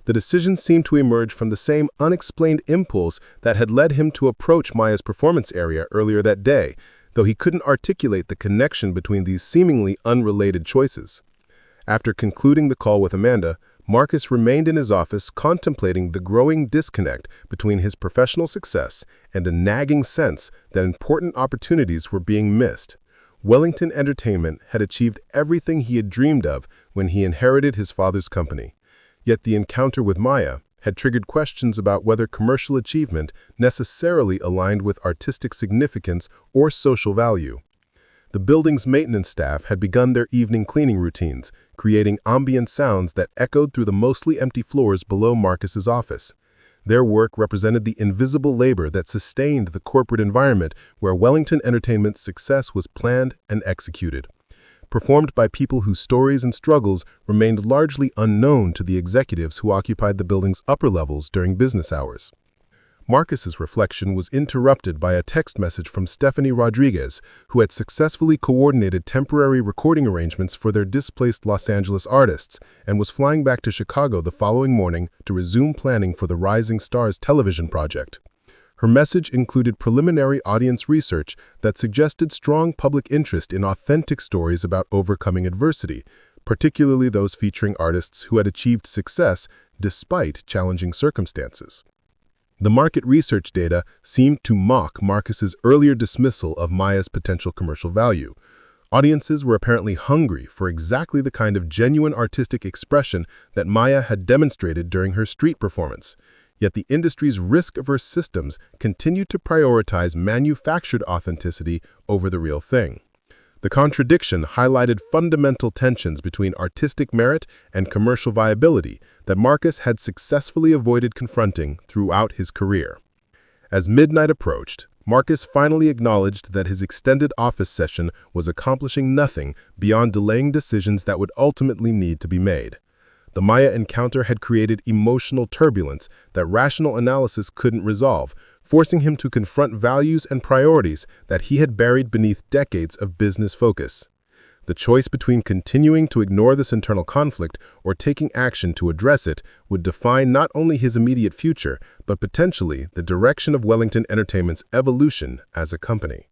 The decision seemed to emerge from the same unexplained impulse that had led him to approach Maya's performance area earlier that day, though he couldn't articulate the connection between these seemingly unrelated choices. After concluding the call with Amanda, Marcus remained in his office contemplating the growing disconnect between his professional success and a nagging sense that important opportunities were being missed. Wellington Entertainment had achieved everything he had dreamed of when he inherited his father's company. Yet the encounter with Maya had triggered questions about whether commercial achievement necessarily aligned with artistic significance or social value. The building's maintenance staff had begun their evening cleaning routines, creating ambient sounds that echoed through the mostly empty floors below Marcus's office. Their work represented the invisible labor that sustained the corporate environment where Wellington Entertainment's success was planned and executed. Performed by people whose stories and struggles remained largely unknown to the executives who occupied the building's upper levels during business hours. Marcus's reflection was interrupted by a text message from Stephanie Rodriguez, who had successfully coordinated temporary recording arrangements for their displaced Los Angeles artists and was flying back to Chicago the following morning to resume planning for the Rising Stars television project. Her message included preliminary audience research that suggested strong public interest in authentic stories about overcoming adversity, particularly those featuring artists who had achieved success despite challenging circumstances. The market research data seemed to mock Marcus's earlier dismissal of Maya's potential commercial value. Audiences were apparently hungry for exactly the kind of genuine artistic expression that Maya had demonstrated during her street performance. Yet the industry's risk-averse systems continued to prioritize manufactured authenticity over the real thing. The contradiction highlighted fundamental tensions between artistic merit and commercial viability that Marcus had successfully avoided confronting throughout his career. As midnight approached, Marcus finally acknowledged that his extended office session was accomplishing nothing beyond delaying decisions that would ultimately need to be made. The Maya encounter had created emotional turbulence that rational analysis couldn't resolve, forcing him to confront values and priorities that he had buried beneath decades of business focus. The choice between continuing to ignore this internal conflict or taking action to address it would define not only his immediate future, but potentially the direction of Wellington Entertainment's evolution as a company.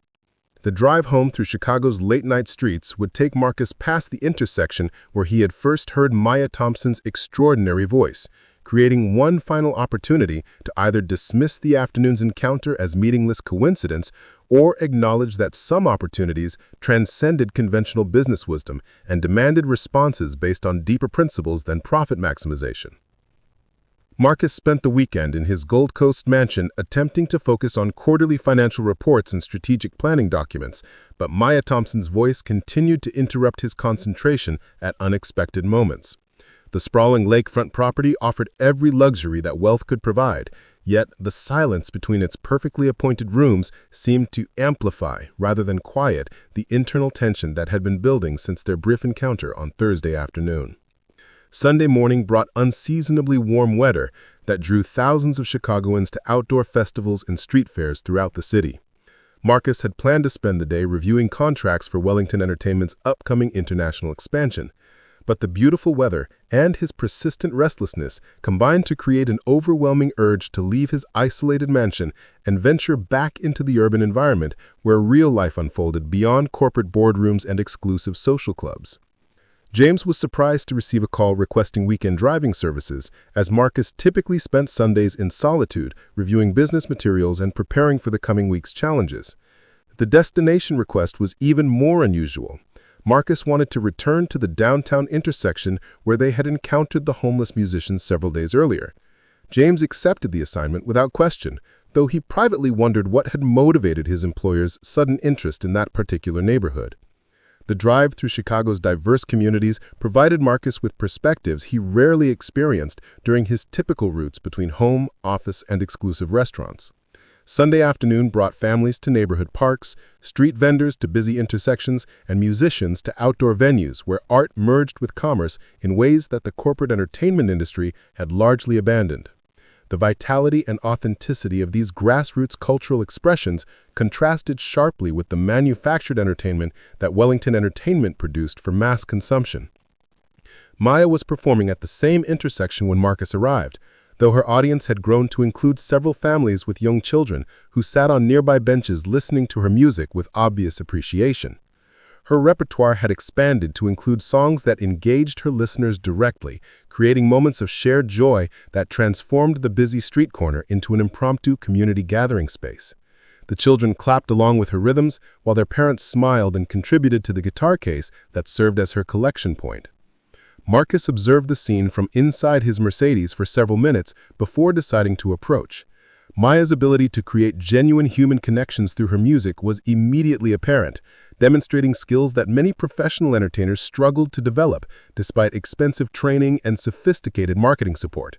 The drive home through Chicago's late-night streets would take Marcus past the intersection where he had first heard Maya Thompson's extraordinary voice, creating one final opportunity to either dismiss the afternoon's encounter as meaningless coincidence or acknowledge that some opportunities transcended conventional business wisdom and demanded responses based on deeper principles than profit maximization. Marcus spent the weekend in his Gold Coast mansion attempting to focus on quarterly financial reports and strategic planning documents, but Maya Thompson's voice continued to interrupt his concentration at unexpected moments. The sprawling lakefront property offered every luxury that wealth could provide, yet the silence between its perfectly appointed rooms seemed to amplify, rather than quiet, the internal tension that had been building since their brief encounter on Thursday afternoon. Sunday morning brought unseasonably warm weather that drew thousands of Chicagoans to outdoor festivals and street fairs throughout the city. Marcus had planned to spend the day reviewing contracts for Wellington Entertainment's upcoming international expansion. But the beautiful weather and his persistent restlessness combined to create an overwhelming urge to leave his isolated mansion and venture back into the urban environment where real life unfolded beyond corporate boardrooms and exclusive social clubs. James was surprised to receive a call requesting weekend driving services, as Marcus typically spent Sundays in solitude reviewing business materials and preparing for the coming week's challenges. The destination request was even more unusual. Marcus wanted to return to the downtown intersection where they had encountered the homeless musicians several days earlier. James accepted the assignment without question, though he privately wondered what had motivated his employer's sudden interest in that particular neighborhood. The drive through Chicago's diverse communities provided Marcus with perspectives he rarely experienced during his typical routes between home, office, and exclusive restaurants. Sunday afternoon brought families to neighborhood parks, street vendors to busy intersections, and musicians to outdoor venues where art merged with commerce in ways that the corporate entertainment industry had largely abandoned. The vitality and authenticity of these grassroots cultural expressions contrasted sharply with the manufactured entertainment that Wellington Entertainment produced for mass consumption. Maya was performing at the same intersection when Marcus arrived, though her audience had grown to include several families with young children who sat on nearby benches listening to her music with obvious appreciation. Her repertoire had expanded to include songs that engaged her listeners directly, creating moments of shared joy that transformed the busy street corner into an impromptu community gathering space. The children clapped along with her rhythms, while their parents smiled and contributed to the guitar case that served as her collection point. Marcus observed the scene from inside his Mercedes for several minutes before deciding to approach. Maya's ability to create genuine human connections through her music was immediately apparent, demonstrating skills that many professional entertainers struggled to develop despite expensive training and sophisticated marketing support.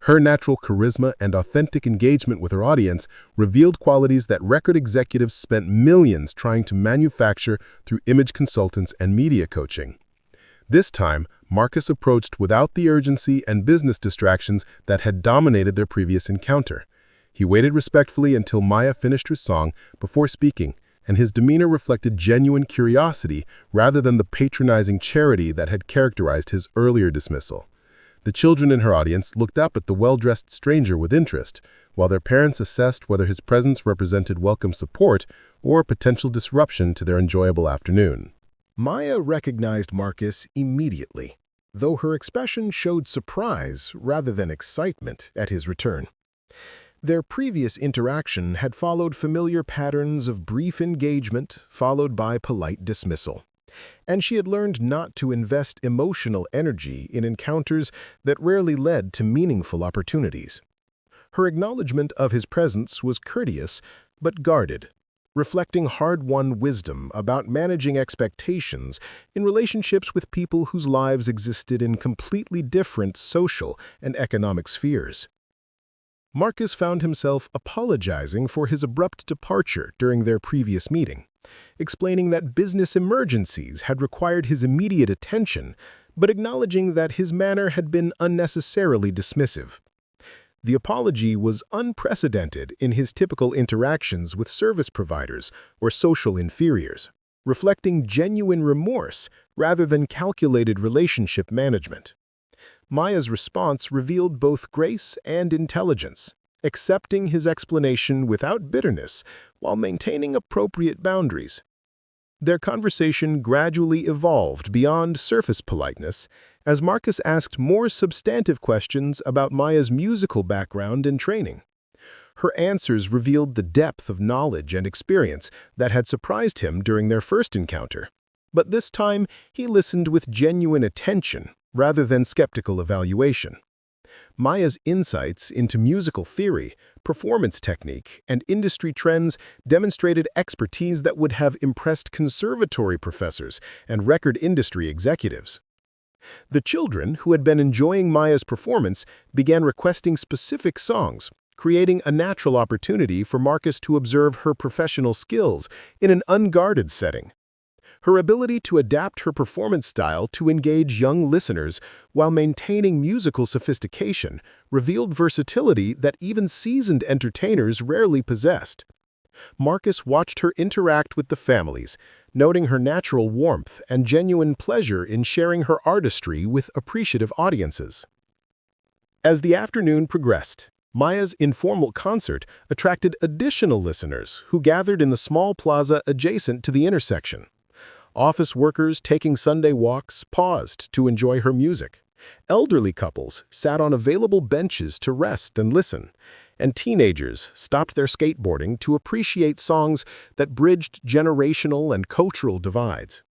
Her natural charisma and authentic engagement with her audience revealed qualities that record executives spent millions trying to manufacture through image consultants and media coaching. This time, Marcus approached without the urgency and business distractions that had dominated their previous encounter. He waited respectfully until Maya finished her song before speaking, and his demeanor reflected genuine curiosity rather than the patronizing charity that had characterized his earlier dismissal. The children in her audience looked up at the well-dressed stranger with interest, while their parents assessed whether his presence represented welcome support or potential disruption to their enjoyable afternoon. Maya recognized Marcus immediately, though her expression showed surprise rather than excitement at his return. Their previous interaction had followed familiar patterns of brief engagement followed by polite dismissal, and she had learned not to invest emotional energy in encounters that rarely led to meaningful opportunities. Her acknowledgement of his presence was courteous but guarded, reflecting hard-won wisdom about managing expectations in relationships with people whose lives existed in completely different social and economic spheres. Marcus found himself apologizing for his abrupt departure during their previous meeting, explaining that business emergencies had required his immediate attention, but acknowledging that his manner had been unnecessarily dismissive. The apology was unprecedented in his typical interactions with service providers or social inferiors, reflecting genuine remorse rather than calculated relationship management. Maya's response revealed both grace and intelligence, accepting his explanation without bitterness while maintaining appropriate boundaries. Their conversation gradually evolved beyond surface politeness as Marcus asked more substantive questions about Maya's musical background and training. Her answers revealed the depth of knowledge and experience that had surprised him during their first encounter. But this time, he listened with genuine attention rather than skeptical evaluation. Maya's insights into musical theory, performance technique, and industry trends demonstrated expertise that would have impressed conservatory professors and record industry executives. The children, who had been enjoying Maya's performance, began requesting specific songs, creating a natural opportunity for Marcus to observe her professional skills in an unguarded setting. Her ability to adapt her performance style to engage young listeners while maintaining musical sophistication revealed versatility that even seasoned entertainers rarely possessed. Marcus watched her interact with the families, noting her natural warmth and genuine pleasure in sharing her artistry with appreciative audiences. As the afternoon progressed, Maya's informal concert attracted additional listeners who gathered in the small plaza adjacent to the intersection. Office workers taking Sunday walks paused to enjoy her music. Elderly couples sat on available benches to rest and listen, and teenagers stopped their skateboarding to appreciate songs that bridged generational and cultural divides.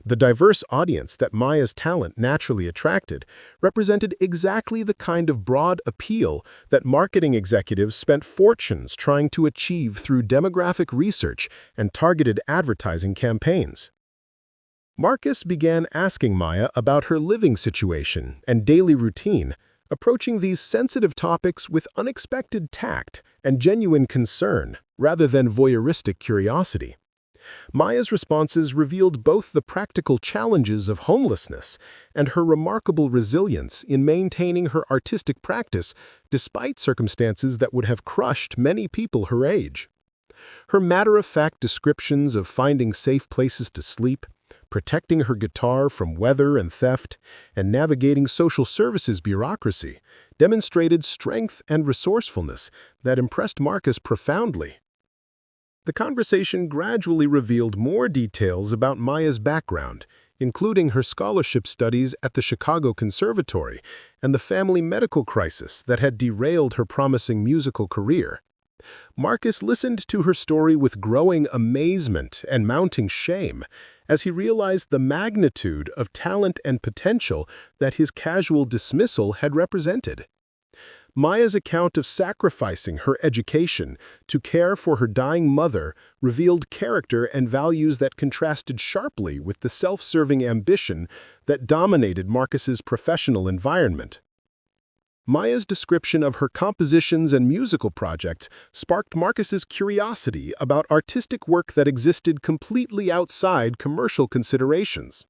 The diverse audience that Maya's talent naturally attracted represented exactly the kind of broad appeal that marketing executives spent fortunes trying to achieve through demographic research and targeted advertising campaigns. Marcus began asking Maya about her living situation and daily routine, approaching these sensitive topics with unexpected tact and genuine concern rather than voyeuristic curiosity. Maya's responses revealed both the practical challenges of homelessness and her remarkable resilience in maintaining her artistic practice despite circumstances that would have crushed many people her age. Her matter-of-fact descriptions of finding safe places to sleep, protecting her guitar from weather and theft, and navigating social services bureaucracy demonstrated strength and resourcefulness that impressed Marcus profoundly. The conversation gradually revealed more details about Maya's background, including her scholarship studies at the Chicago Conservatory and the family medical crisis that had derailed her promising musical career. Marcus listened to her story with growing amazement and mounting shame as he realized the magnitude of talent and potential that his casual dismissal had represented. Maya's account of sacrificing her education to care for her dying mother revealed character and values that contrasted sharply with the self-serving ambition that dominated Marcus's professional environment. Maya's description of her compositions and musical projects sparked Marcus's curiosity about artistic work that existed completely outside commercial considerations.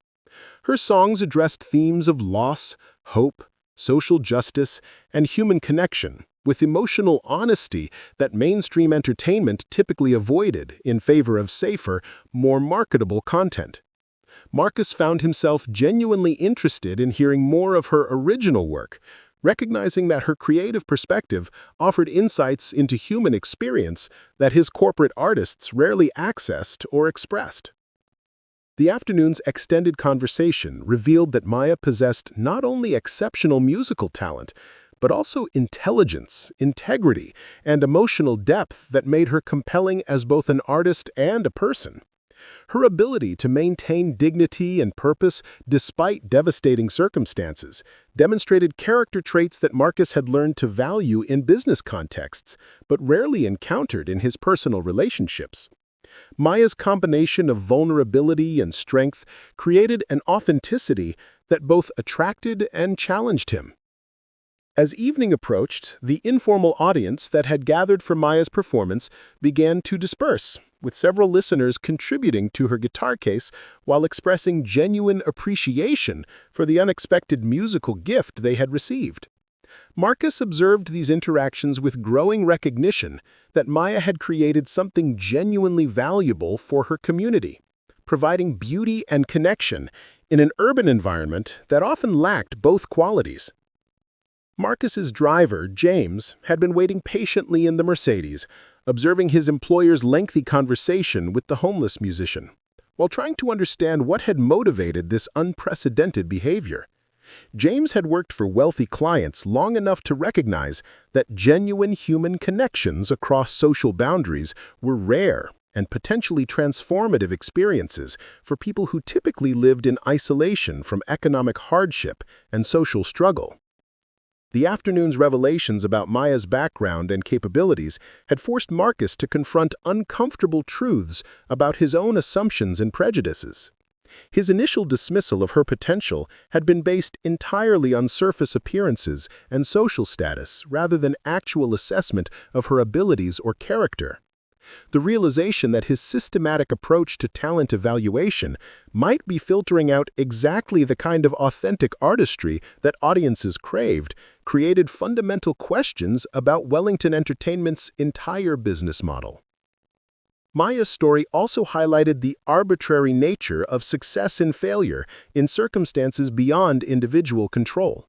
Her songs addressed themes of loss, hope, social justice, and human connection, with emotional honesty that mainstream entertainment typically avoided in favor of safer, more marketable content. Marcus found himself genuinely interested in hearing more of her original work, recognizing that her creative perspective offered insights into human experience that his corporate artists rarely accessed or expressed. The afternoon's extended conversation revealed that Maya possessed not only exceptional musical talent, but also intelligence, integrity, and emotional depth that made her compelling as both an artist and a person. Her ability to maintain dignity and purpose despite devastating circumstances demonstrated character traits that Marcus had learned to value in business contexts, but rarely encountered in his personal relationships. Maya's combination of vulnerability and strength created an authenticity that both attracted and challenged him. As evening approached, the informal audience that had gathered for Maya's performance began to disperse, with several listeners contributing to her guitar case while expressing genuine appreciation for the unexpected musical gift they had received. Marcus observed these interactions with growing recognition that Maya had created something genuinely valuable for her community, providing beauty and connection in an urban environment that often lacked both qualities. Marcus's driver, James, had been waiting patiently in the Mercedes, observing his employer's lengthy conversation with the homeless musician, while trying to understand what had motivated this unprecedented behavior. James had worked for wealthy clients long enough to recognize that genuine human connections across social boundaries were rare and potentially transformative experiences for people who typically lived in isolation from economic hardship and social struggle. The afternoon's revelations about Maya's background and capabilities had forced Marcus to confront uncomfortable truths about his own assumptions and prejudices. His initial dismissal of her potential had been based entirely on surface appearances and social status rather than actual assessment of her abilities or character. The realization that his systematic approach to talent evaluation might be filtering out exactly the kind of authentic artistry that audiences craved created fundamental questions about Wellington Entertainment's entire business model. Maya's story also highlighted the arbitrary nature of success and failure in circumstances beyond individual control.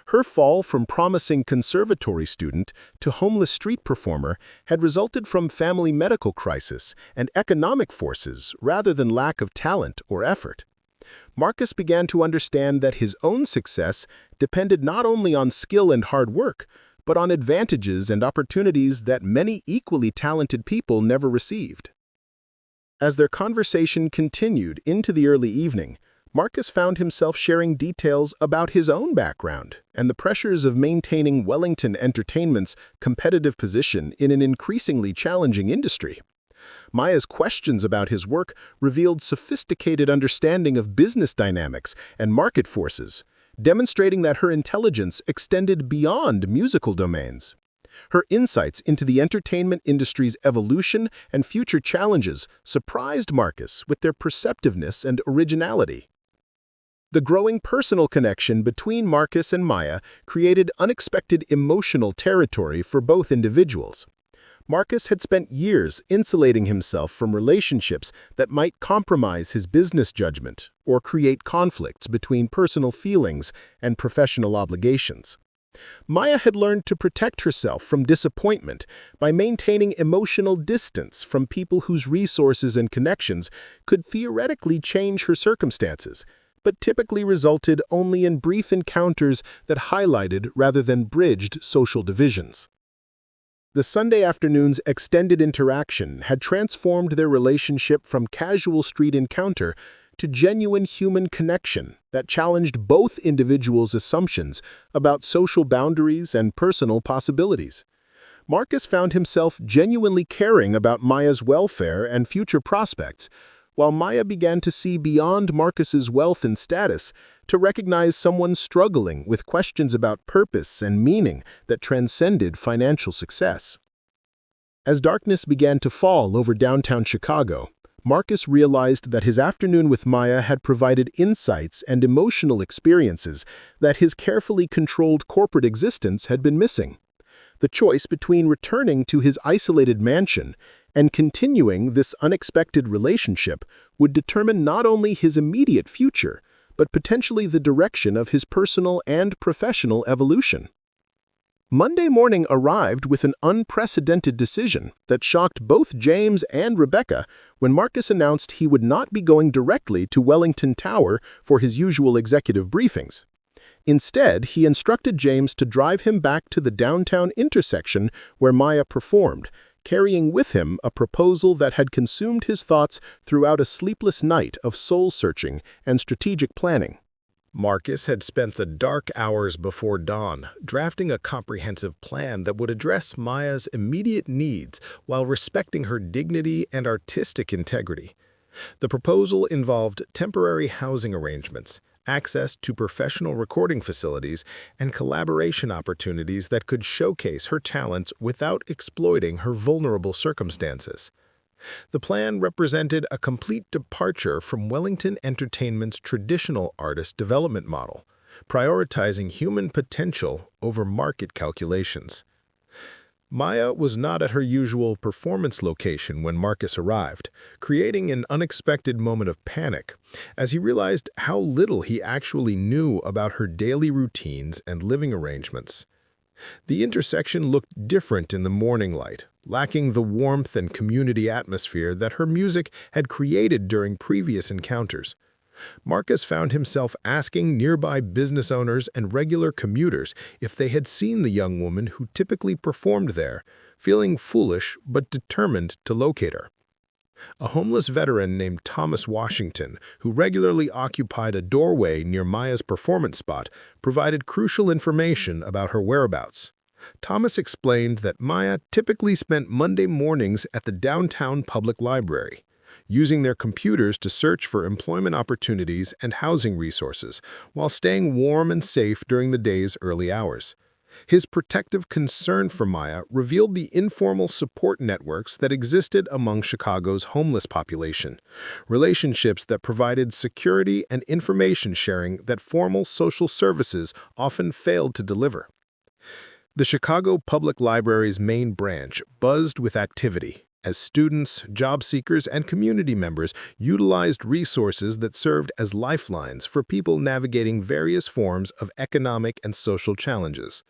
Her fall from promising conservatory student to homeless street performer had resulted from family medical crisis and economic forces rather than lack of talent or effort. Marcus began to understand that his own success depended not only on skill and hard work, but on advantages and opportunities that many equally talented people never received. As their conversation continued into the early evening, Marcus found himself sharing details about his own background and the pressures of maintaining Wellington Entertainment's competitive position in an increasingly challenging industry. Maya's questions about his work revealed sophisticated understanding of business dynamics and market forces, demonstrating that her intelligence extended beyond musical domains. Her insights into the entertainment industry's evolution and future challenges surprised Marcus with their perceptiveness and originality. The growing personal connection between Marcus and Maya created unexpected emotional territory for both individuals. Marcus had spent years insulating himself from relationships that might compromise his business judgment or create conflicts between personal feelings and professional obligations. Maya had learned to protect herself from disappointment by maintaining emotional distance from people whose resources and connections could theoretically change her circumstances, but typically resulted only in brief encounters that highlighted rather than bridged social divisions. The Sunday afternoon's extended interaction had transformed their relationship from casual street encounter to genuine human connection that challenged both individuals' assumptions about social boundaries and personal possibilities. Marcus found himself genuinely caring about Maya's welfare and future prospects, while Maya began to see beyond Marcus's wealth and status to recognize someone struggling with questions about purpose and meaning that transcended financial success. As darkness began to fall over downtown Chicago, Marcus realized that his afternoon with Maya had provided insights and emotional experiences that his carefully controlled corporate existence had been missing. The choice between returning to his isolated mansion and continuing this unexpected relationship would determine not only his immediate future, but potentially the direction of his personal and professional evolution. Monday morning arrived with an unprecedented decision that shocked both James and Rebecca when Marcus announced he would not be going directly to Wellington Tower for his usual executive briefings. Instead, he instructed James to drive him back to the downtown intersection where Maya performed, carrying with him a proposal that had consumed his thoughts throughout a sleepless night of soul-searching and strategic planning. Marcus had spent the dark hours before dawn drafting a comprehensive plan that would address Maya's immediate needs while respecting her dignity and artistic integrity. The proposal involved temporary housing arrangements, access to professional recording facilities, and collaboration opportunities that could showcase her talents without exploiting her vulnerable circumstances. The plan represented a complete departure from Wellington Entertainment's traditional artist development model, prioritizing human potential over market calculations. Maya was not at her usual performance location when Marcus arrived, creating an unexpected moment of panic as he realized how little he actually knew about her daily routines and living arrangements. The intersection looked different in the morning light, lacking the warmth and community atmosphere that her music had created during previous encounters. Marcus found himself asking nearby business owners and regular commuters if they had seen the young woman who typically performed there, feeling foolish but determined to locate her. A homeless veteran named Thomas Washington, who regularly occupied a doorway near Maya's performance spot, provided crucial information about her whereabouts. Thomas explained that Maya typically spent Monday mornings at the downtown public library, using their computers to search for employment opportunities and housing resources, while staying warm and safe during the day's early hours. His protective concern for Maya revealed the informal support networks that existed among Chicago's homeless population, relationships that provided security and information sharing that formal social services often failed to deliver. The Chicago Public Library's main branch buzzed with activity as students, job seekers, and community members utilized resources that served as lifelines for people navigating various forms of economic and social challenges.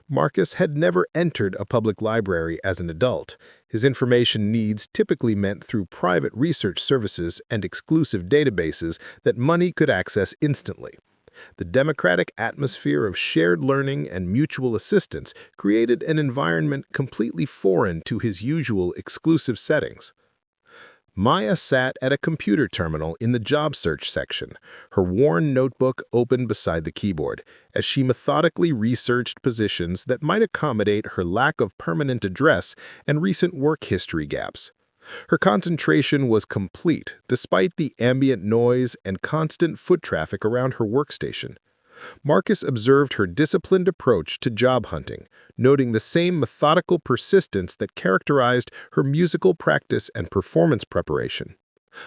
Marcus had never entered a public library as an adult. His information needs typically meant through private research services and exclusive databases that money could access instantly. The democratic atmosphere of shared learning and mutual assistance created an environment completely foreign to his usual exclusive settings. Maya sat at a computer terminal in the job search section, her worn notebook open beside the keyboard, as she methodically researched positions that might accommodate her lack of permanent address and recent work history gaps. Her concentration was complete despite the ambient noise and constant foot traffic around her workstation. Marcus observed her disciplined approach to job hunting, noting the same methodical persistence that characterized her musical practice and performance preparation.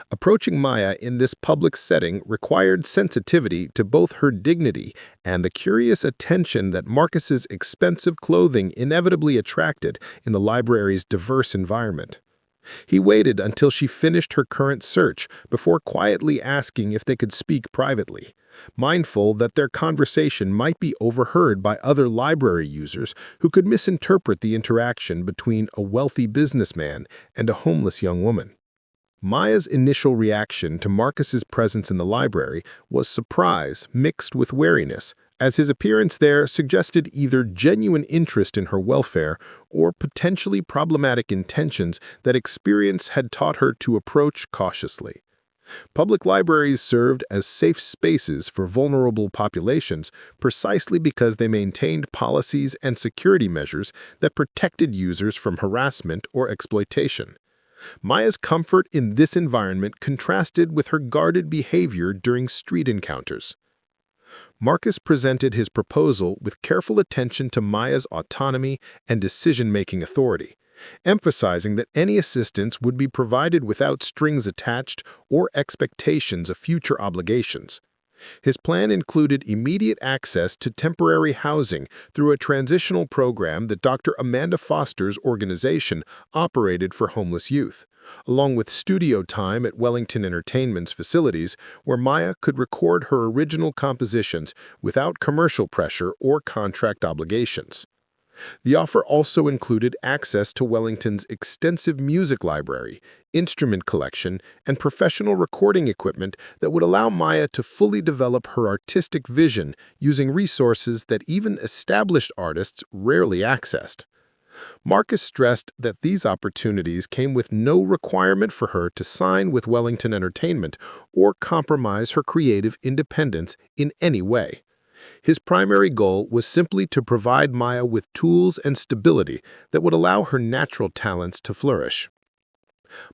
Approaching Maya in this public setting required sensitivity to both her dignity and the curious attention that Marcus's expensive clothing inevitably attracted in the library's diverse environment. He waited until she finished her current search before quietly asking if they could speak privately, mindful that their conversation might be overheard by other library users who could misinterpret the interaction between a wealthy businessman and a homeless young woman. Maya's initial reaction to Marcus's presence in the library was surprise mixed with wariness, as his appearance there suggested either genuine interest in her welfare or potentially problematic intentions that experience had taught her to approach cautiously. Public libraries served as safe spaces for vulnerable populations precisely because they maintained policies and security measures that protected users from harassment or exploitation. Maya's comfort in this environment contrasted with her guarded behavior during street encounters. Marcus presented his proposal with careful attention to Maya's autonomy and decision-making authority, emphasizing that any assistance would be provided without strings attached or expectations of future obligations. His plan included immediate access to temporary housing through a transitional program that Dr. Amanda Foster's organization operated for homeless youth, along with studio time at Wellington Entertainment's facilities where Maya could record her original compositions without commercial pressure or contract obligations. The offer also included access to Wellington's extensive music library, instrument collection, and professional recording equipment that would allow Maya to fully develop her artistic vision using resources that even established artists rarely accessed. Marcus stressed that these opportunities came with no requirement for her to sign with Wellington Entertainment or compromise her creative independence in any way. His primary goal was simply to provide Maya with tools and stability that would allow her natural talents to flourish.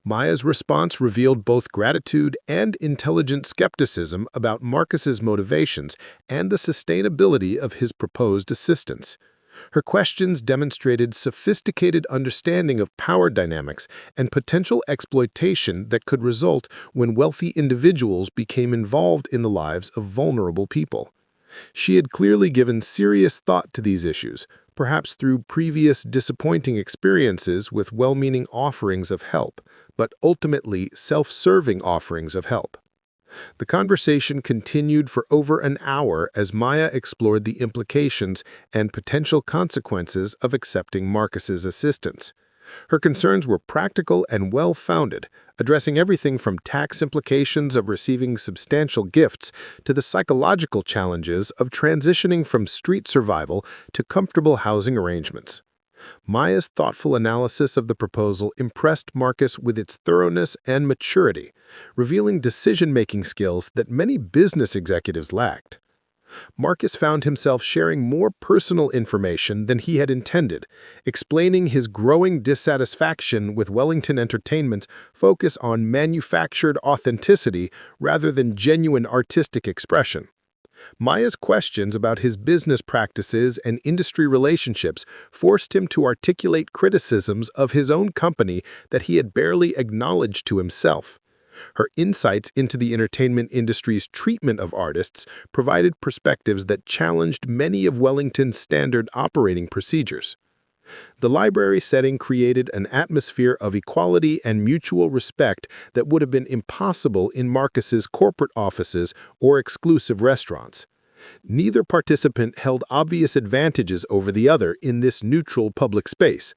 Maya's response revealed both gratitude and intelligent skepticism about Marcus's motivations and the sustainability of his proposed assistance. Her questions demonstrated sophisticated understanding of power dynamics and potential exploitation that could result when wealthy individuals became involved in the lives of vulnerable people. She had clearly given serious thought to these issues, perhaps through previous disappointing experiences with well-meaning offerings of help, but ultimately self-serving offerings of help. The conversation continued for over an hour as Maya explored the implications and potential consequences of accepting Marcus's assistance. Her concerns were practical and well-founded, addressing everything from tax implications of receiving substantial gifts to the psychological challenges of transitioning from street survival to comfortable housing arrangements. Maya's thoughtful analysis of the proposal impressed Marcus with its thoroughness and maturity, revealing decision-making skills that many business executives lacked. Marcus found himself sharing more personal information than he had intended, explaining his growing dissatisfaction with Wellington Entertainment's focus on manufactured authenticity rather than genuine artistic expression. Maya's questions about his business practices and industry relationships forced him to articulate criticisms of his own company that he had barely acknowledged to himself. Her insights into the entertainment industry's treatment of artists provided perspectives that challenged many of Wellington's standard operating procedures. The library setting created an atmosphere of equality and mutual respect that would have been impossible in Marcus's corporate offices or exclusive restaurants. Neither participant held obvious advantages over the other in this neutral public space,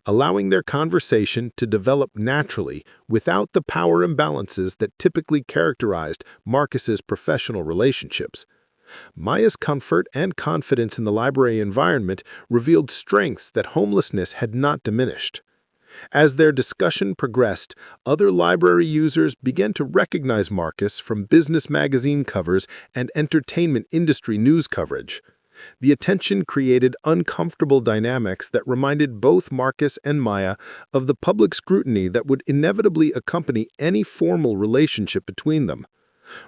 allowing their conversation to develop naturally without the power imbalances that typically characterized Marcus's professional relationships. Maya's comfort and confidence in the library environment revealed strengths that homelessness had not diminished. As their discussion progressed, other library users began to recognize Marcus from business magazine covers and entertainment industry news coverage. The attention created uncomfortable dynamics that reminded both Marcus and Maya of the public scrutiny that would inevitably accompany any formal relationship between them.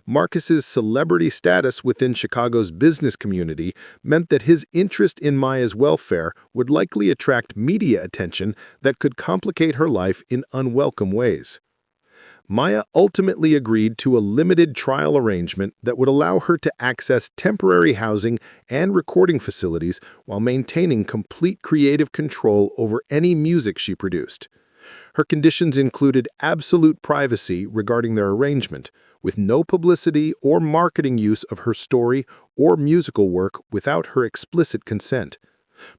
Marcus's celebrity status within Chicago's business community meant that his interest in Maya's welfare would likely attract media attention that could complicate her life in unwelcome ways. Maya ultimately agreed to a limited trial arrangement that would allow her to access temporary housing and recording facilities while maintaining complete creative control over any music she produced. Her conditions included absolute privacy regarding their arrangement, with no publicity or marketing use of her story or musical work without her explicit consent.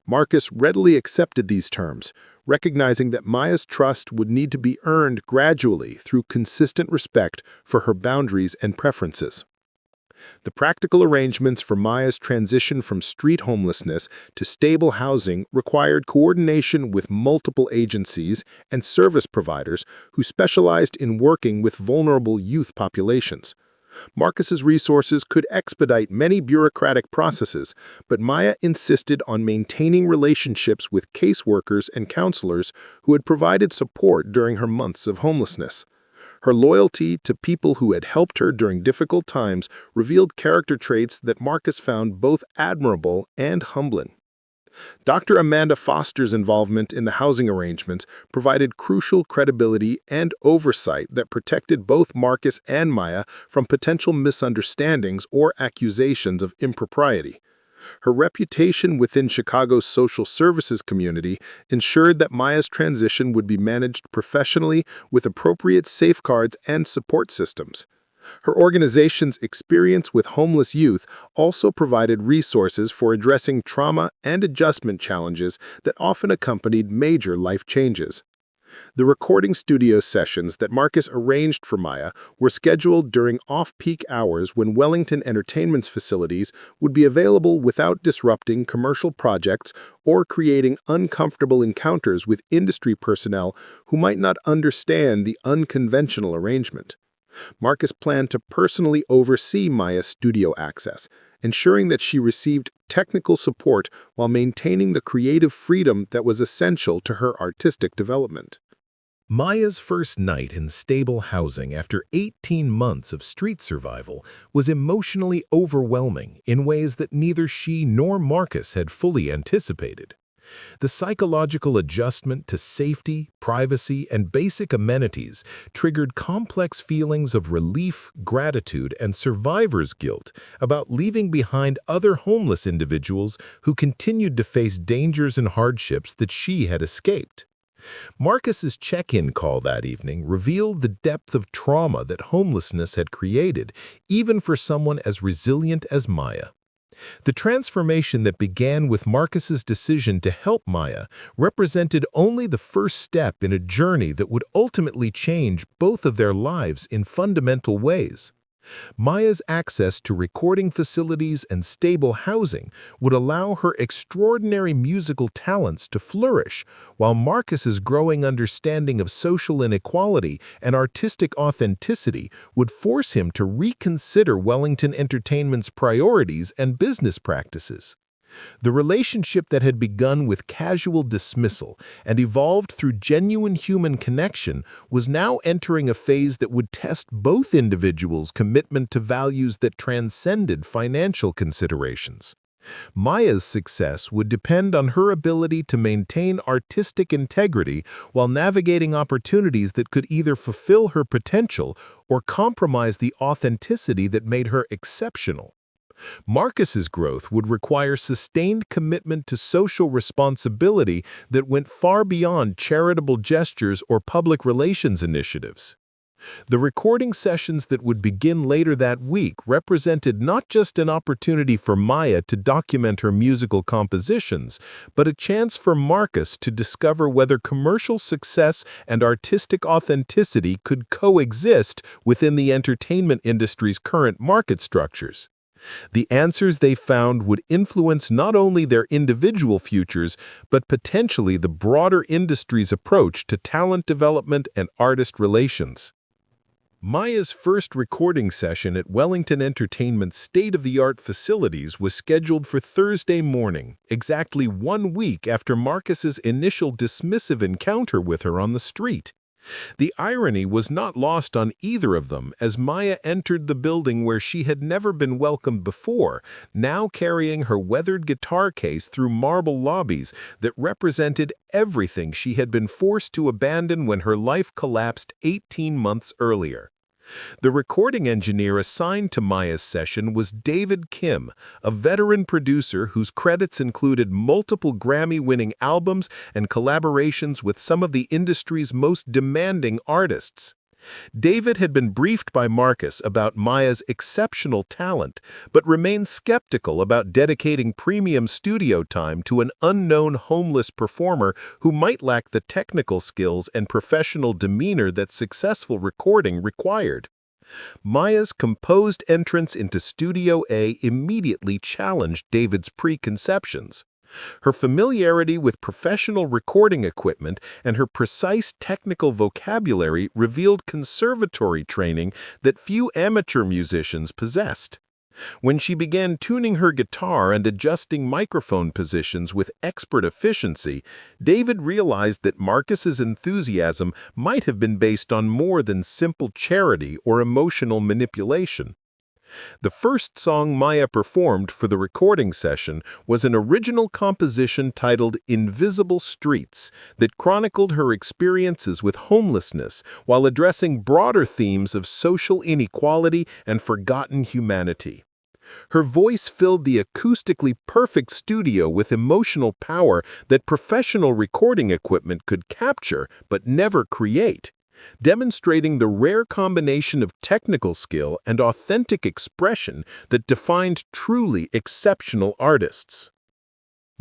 Marcus readily accepted these terms, recognizing that Maya's trust would need to be earned gradually through consistent respect for her boundaries and preferences. The practical arrangements for Maya's transition from street homelessness to stable housing required coordination with multiple agencies and service providers who specialized in working with vulnerable youth populations. Marcus's resources could expedite many bureaucratic processes, but Maya insisted on maintaining relationships with caseworkers and counselors who had provided support during her months of homelessness. Her loyalty to people who had helped her during difficult times revealed character traits that Marcus found both admirable and humbling. Dr. Amanda Foster's involvement in the housing arrangements provided crucial credibility and oversight that protected both Marcus and Maya from potential misunderstandings or accusations of impropriety. Her reputation within Chicago's social services community ensured that Maya's transition would be managed professionally with appropriate safeguards and support systems. Her organization's experience with homeless youth also provided resources for addressing trauma and adjustment challenges that often accompanied major life changes. The recording studio sessions that Marcus arranged for Maya were scheduled during off-peak hours when Wellington Entertainment's facilities would be available without disrupting commercial projects or creating uncomfortable encounters with industry personnel who might not understand the unconventional arrangement. Marcus planned to personally oversee Maya's studio access, ensuring that she received technical support while maintaining the creative freedom that was essential to her artistic development. Maya's first night in stable housing after 18 months of street survival was emotionally overwhelming in ways that neither she nor Marcus had fully anticipated. The psychological adjustment to safety, privacy, and basic amenities triggered complex feelings of relief, gratitude, and survivor's guilt about leaving behind other homeless individuals who continued to face dangers and hardships that she had escaped. Marcus's check-in call that evening revealed the depth of trauma that homelessness had created, even for someone as resilient as Maya. The transformation that began with Marcus's decision to help Maya represented only the first step in a journey that would ultimately change both of their lives in fundamental ways. Maya's access to recording facilities and stable housing would allow her extraordinary musical talents to flourish, while Marcus's growing understanding of social inequality and artistic authenticity would force him to reconsider Wellington Entertainment's priorities and business practices. The relationship that had begun with casual dismissal and evolved through genuine human connection was now entering a phase that would test both individuals' commitment to values that transcended financial considerations. Maya's success would depend on her ability to maintain artistic integrity while navigating opportunities that could either fulfill her potential or compromise the authenticity that made her exceptional. Marcus's growth would require sustained commitment to social responsibility that went far beyond charitable gestures or public relations initiatives. The recording sessions that would begin later that week represented not just an opportunity for Maya to document her musical compositions, but a chance for Marcus to discover whether commercial success and artistic authenticity could coexist within the entertainment industry's current market structures. The answers they found would influence not only their individual futures, but potentially the broader industry's approach to talent development and artist relations. Maya's first recording session at Wellington Entertainment's state-of-the-art facilities was scheduled for Thursday morning, exactly 1 week after Marcus's initial dismissive encounter with her on the street. The irony was not lost on either of them as Maya entered the building where she had never been welcomed before, now carrying her weathered guitar case through marble lobbies that represented everything she had been forced to abandon when her life collapsed 18 months earlier. The recording engineer assigned to Maya's session was David Kim, a veteran producer whose credits included multiple Grammy-winning albums and collaborations with some of the industry's most demanding artists. David had been briefed by Marcus about Maya's exceptional talent, but remained skeptical about dedicating premium studio time to an unknown homeless performer who might lack the technical skills and professional demeanor that successful recording required. Maya's composed entrance into Studio A immediately challenged David's preconceptions. Her familiarity with professional recording equipment and her precise technical vocabulary revealed conservatory training that few amateur musicians possessed. When she began tuning her guitar and adjusting microphone positions with expert efficiency, David realized that Marcus's enthusiasm might have been based on more than simple charity or emotional manipulation. The first song Maya performed for the recording session was an original composition titled Invisible Streets that chronicled her experiences with homelessness while addressing broader themes of social inequality and forgotten humanity. Her voice filled the acoustically perfect studio with emotional power that professional recording equipment could capture but never create, demonstrating the rare combination of technical skill and authentic expression that defined truly exceptional artists.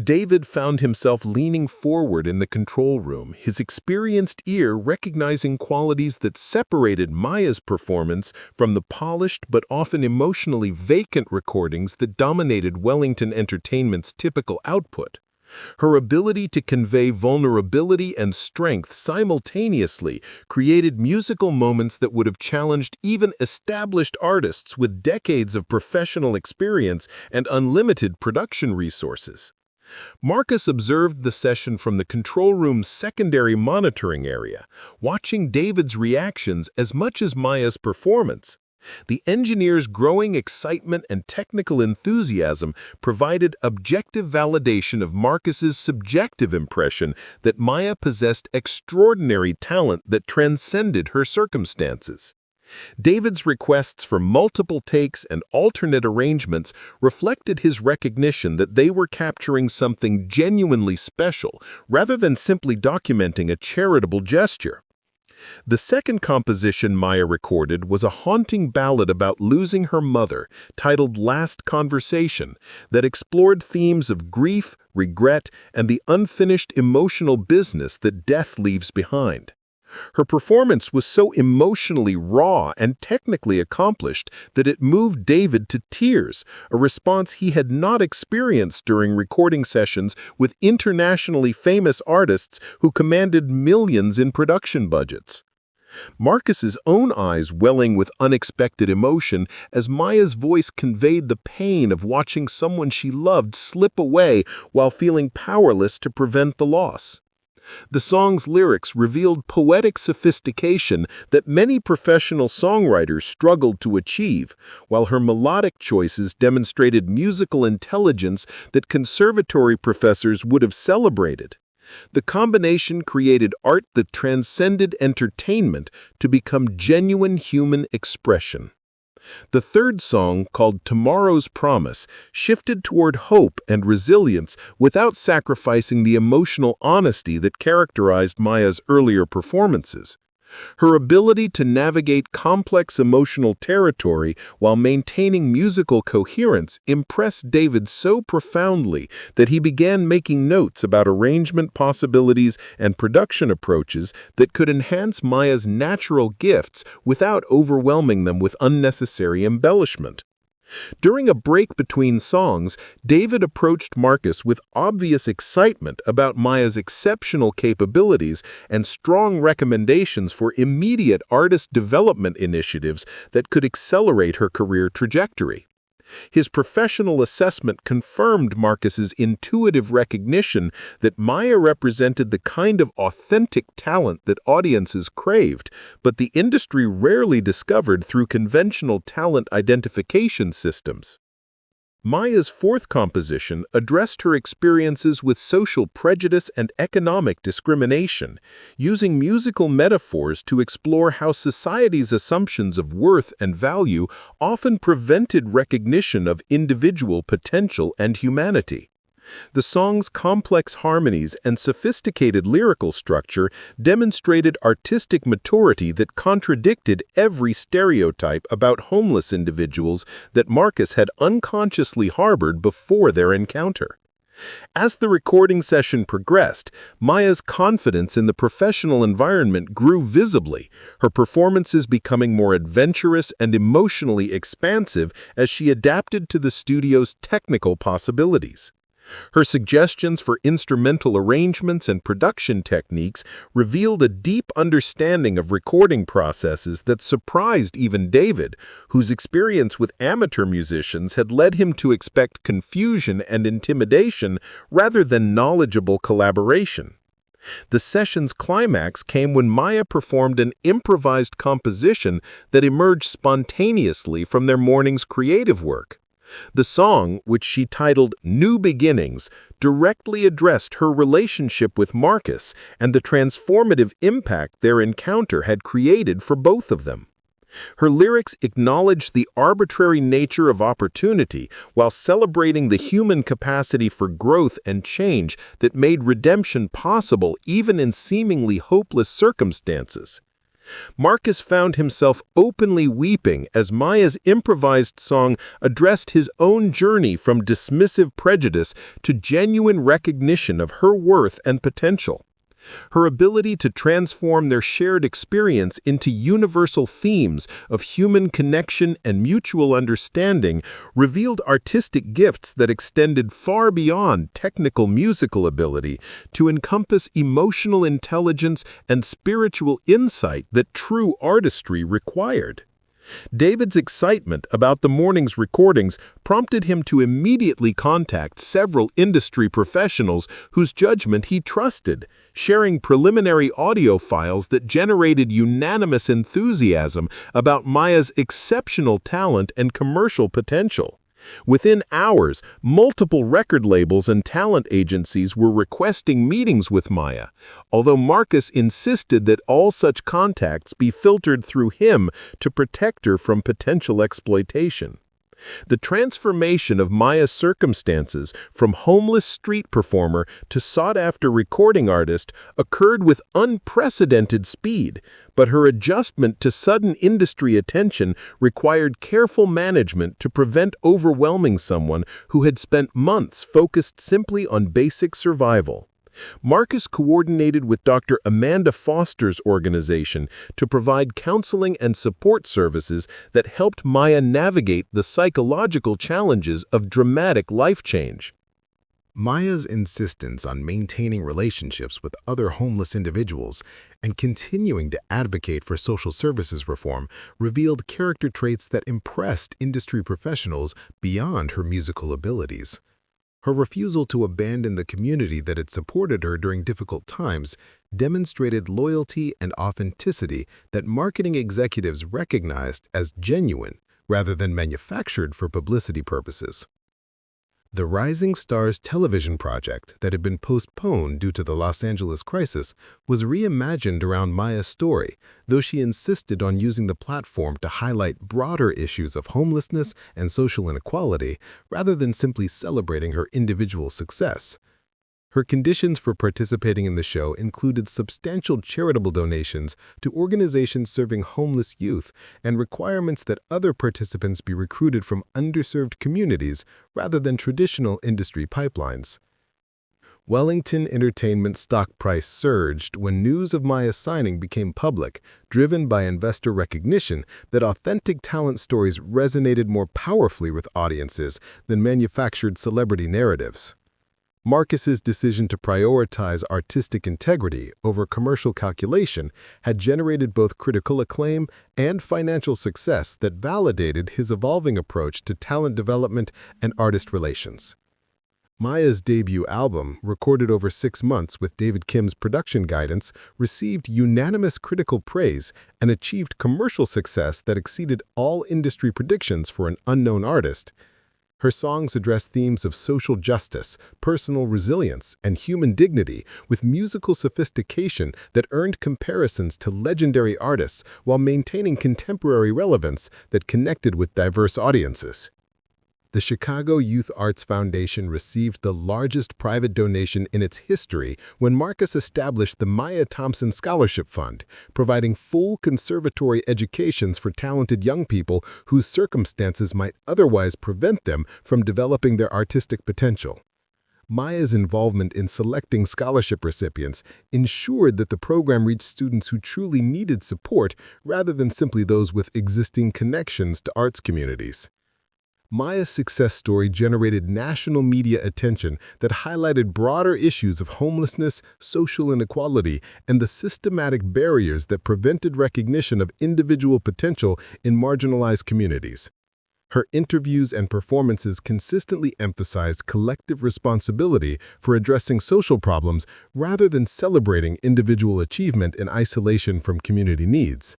David found himself leaning forward in the control room, his experienced ear recognizing qualities that separated Maya's performance from the polished but often emotionally vacant recordings that dominated Wellington Entertainment's typical output. Her ability to convey vulnerability and strength simultaneously created musical moments that would have challenged even established artists with decades of professional experience and unlimited production resources. Marcus observed the session from the control room's secondary monitoring area, watching David's reactions as much as Maya's performance. The engineer's growing excitement and technical enthusiasm provided objective validation of Marcus's subjective impression that Maya possessed extraordinary talent that transcended her circumstances. David's requests for multiple takes and alternate arrangements reflected his recognition that they were capturing something genuinely special rather than simply documenting a charitable gesture. The second composition Maya recorded was a haunting ballad about losing her mother, titled Last Conversation, that explored themes of grief, regret, and the unfinished emotional business that death leaves behind. Her performance was so emotionally raw and technically accomplished that it moved David to tears, a response he had not experienced during recording sessions with internationally famous artists who commanded millions in production budgets. Marcus's own eyes welling with unexpected emotion as Maya's voice conveyed the pain of watching someone she loved slip away while feeling powerless to prevent the loss. The song's lyrics revealed poetic sophistication that many professional songwriters struggled to achieve, while her melodic choices demonstrated musical intelligence that conservatory professors would have celebrated. The combination created art that transcended entertainment to become genuine human expression. The third song, called Tomorrow's Promise, shifted toward hope and resilience without sacrificing the emotional honesty that characterized Maya's earlier performances. Her ability to navigate complex emotional territory while maintaining musical coherence impressed David so profoundly that he began making notes about arrangement possibilities and production approaches that could enhance Maya's natural gifts without overwhelming them with unnecessary embellishment. During a break between songs, David approached Marcus with obvious excitement about Maya's exceptional capabilities and strong recommendations for immediate artist development initiatives that could accelerate her career trajectory. His professional assessment confirmed Marcus's intuitive recognition that Maya represented the kind of authentic talent that audiences craved, but the industry rarely discovered through conventional talent identification systems. Maya's fourth composition addressed her experiences with social prejudice and economic discrimination, using musical metaphors to explore how society's assumptions of worth and value often prevented recognition of individual potential and humanity. The song's complex harmonies and sophisticated lyrical structure demonstrated artistic maturity that contradicted every stereotype about homeless individuals that Marcus had unconsciously harbored before their encounter. As the recording session progressed, Maya's confidence in the professional environment grew visibly, her performances becoming more adventurous and emotionally expansive as she adapted to the studio's technical possibilities. Her suggestions for instrumental arrangements and production techniques revealed a deep understanding of recording processes that surprised even David, whose experience with amateur musicians had led him to expect confusion and intimidation rather than knowledgeable collaboration. The session's climax came when Maya performed an improvised composition that emerged spontaneously from their morning's creative work. The song, which she titled New Beginnings, directly addressed her relationship with Marcus and the transformative impact their encounter had created for both of them. Her lyrics acknowledged the arbitrary nature of opportunity while celebrating the human capacity for growth and change that made redemption possible even in seemingly hopeless circumstances. Marcus found himself openly weeping as Maya's improvised song addressed his own journey from dismissive prejudice to genuine recognition of her worth and potential. Her ability to transform their shared experience into universal themes of human connection and mutual understanding revealed artistic gifts that extended far beyond technical musical ability to encompass emotional intelligence and spiritual insight that true artistry required. David's excitement about the morning's recordings prompted him to immediately contact several industry professionals whose judgment he trusted, sharing preliminary audio files that generated unanimous enthusiasm about Maya's exceptional talent and commercial potential. Within hours, multiple record labels and talent agencies were requesting meetings with Maya, although Marcus insisted that all such contacts be filtered through him to protect her from potential exploitation. The transformation of Maya's circumstances from homeless street performer to sought-after recording artist occurred with unprecedented speed, but her adjustment to sudden industry attention required careful management to prevent overwhelming someone who had spent months focused simply on basic survival. Marcus coordinated with Dr. Amanda Foster's organization to provide counseling and support services that helped Maya navigate the psychological challenges of dramatic life change. Maya's insistence on maintaining relationships with other homeless individuals and continuing to advocate for social services reform revealed character traits that impressed industry professionals beyond her musical abilities. Her refusal to abandon the community that had supported her during difficult times demonstrated loyalty and authenticity that marketing executives recognized as genuine rather than manufactured for publicity purposes. The Rising Stars television project that had been postponed due to the Los Angeles crisis was reimagined around Maya's story, though she insisted on using the platform to highlight broader issues of homelessness and social inequality rather than simply celebrating her individual success. Her conditions for participating in the show included substantial charitable donations to organizations serving homeless youth and requirements that other participants be recruited from underserved communities rather than traditional industry pipelines. Wellington Entertainment's stock price surged when news of Maya's signing became public, driven by investor recognition that authentic talent stories resonated more powerfully with audiences than manufactured celebrity narratives. Marcus's decision to prioritize artistic integrity over commercial calculation had generated both critical acclaim and financial success that validated his evolving approach to talent development and artist relations. Maya's debut album, recorded over 6 months with David Kim's production guidance, received unanimous critical praise and achieved commercial success that exceeded all industry predictions for an unknown artist. Her songs address themes of social justice, personal resilience, and human dignity with musical sophistication that earned comparisons to legendary artists while maintaining contemporary relevance that connected with diverse audiences. The Chicago Youth Arts Foundation received the largest private donation in its history when Marcus established the Maya Thompson Scholarship Fund, providing full conservatory educations for talented young people whose circumstances might otherwise prevent them from developing their artistic potential. Maya's involvement in selecting scholarship recipients ensured that the program reached students who truly needed support rather than simply those with existing connections to arts communities. Maya's success story generated national media attention that highlighted broader issues of homelessness, social inequality, and the systematic barriers that prevented recognition of individual potential in marginalized communities. Her interviews and performances consistently emphasized collective responsibility for addressing social problems rather than celebrating individual achievement in isolation from community needs.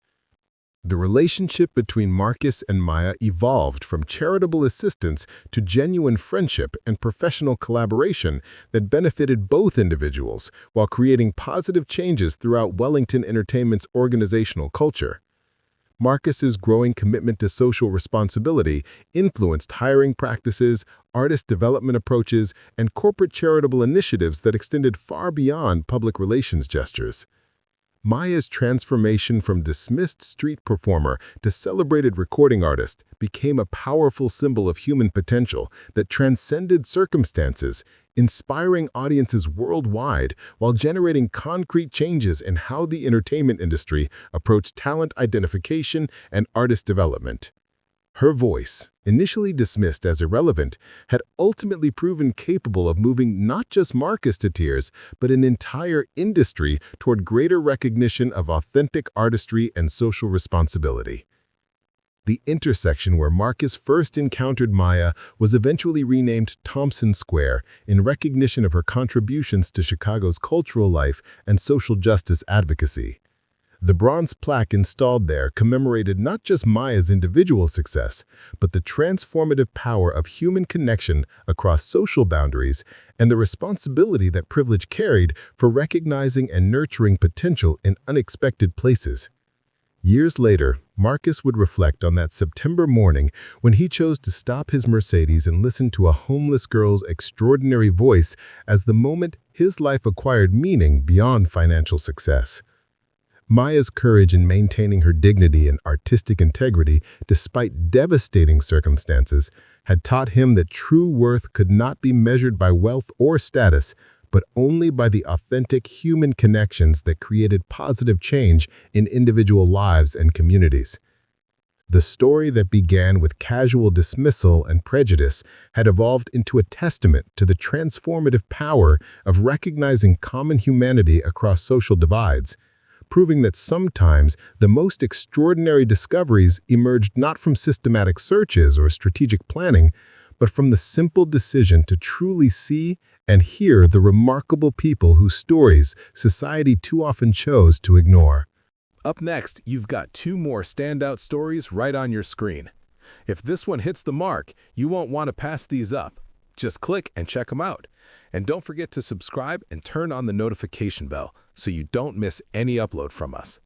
The relationship between Marcus and Maya evolved from charitable assistance to genuine friendship and professional collaboration that benefited both individuals while creating positive changes throughout Wellington Entertainment's organizational culture. Marcus's growing commitment to social responsibility influenced hiring practices, artist development approaches, and corporate charitable initiatives that extended far beyond public relations gestures. Maya's transformation from dismissed street performer to celebrated recording artist became a powerful symbol of human potential that transcended circumstances, inspiring audiences worldwide while generating concrete changes in how the entertainment industry approached talent identification and artist development. Her voice, initially dismissed as irrelevant, had ultimately proven capable of moving not just Marcus to tears, but an entire industry toward greater recognition of authentic artistry and social responsibility. The intersection where Marcus first encountered Maya was eventually renamed Thompson Square in recognition of her contributions to Chicago's cultural life and social justice advocacy. The bronze plaque installed there commemorated not just Maya's individual success, but the transformative power of human connection across social boundaries and the responsibility that privilege carried for recognizing and nurturing potential in unexpected places. Years later, Marcus would reflect on that September morning when he chose to stop his Mercedes and listen to a homeless girl's extraordinary voice as the moment his life acquired meaning beyond financial success. Maya's courage in maintaining her dignity and artistic integrity despite devastating circumstances had taught him that true worth could not be measured by wealth or status, but only by the authentic human connections that created positive change in individual lives and communities. The story that began with casual dismissal and prejudice had evolved into a testament to the transformative power of recognizing common humanity across social divides, proving that sometimes the most extraordinary discoveries emerged not from systematic searches or strategic planning, but from the simple decision to truly see and hear the remarkable people whose stories society too often chose to ignore. Up next, you've got two more standout stories right on your screen. If this one hits the mark, you won't want to pass these up. Just click and check them out. And don't forget to subscribe and turn on the notification bell so you don't miss any upload from us.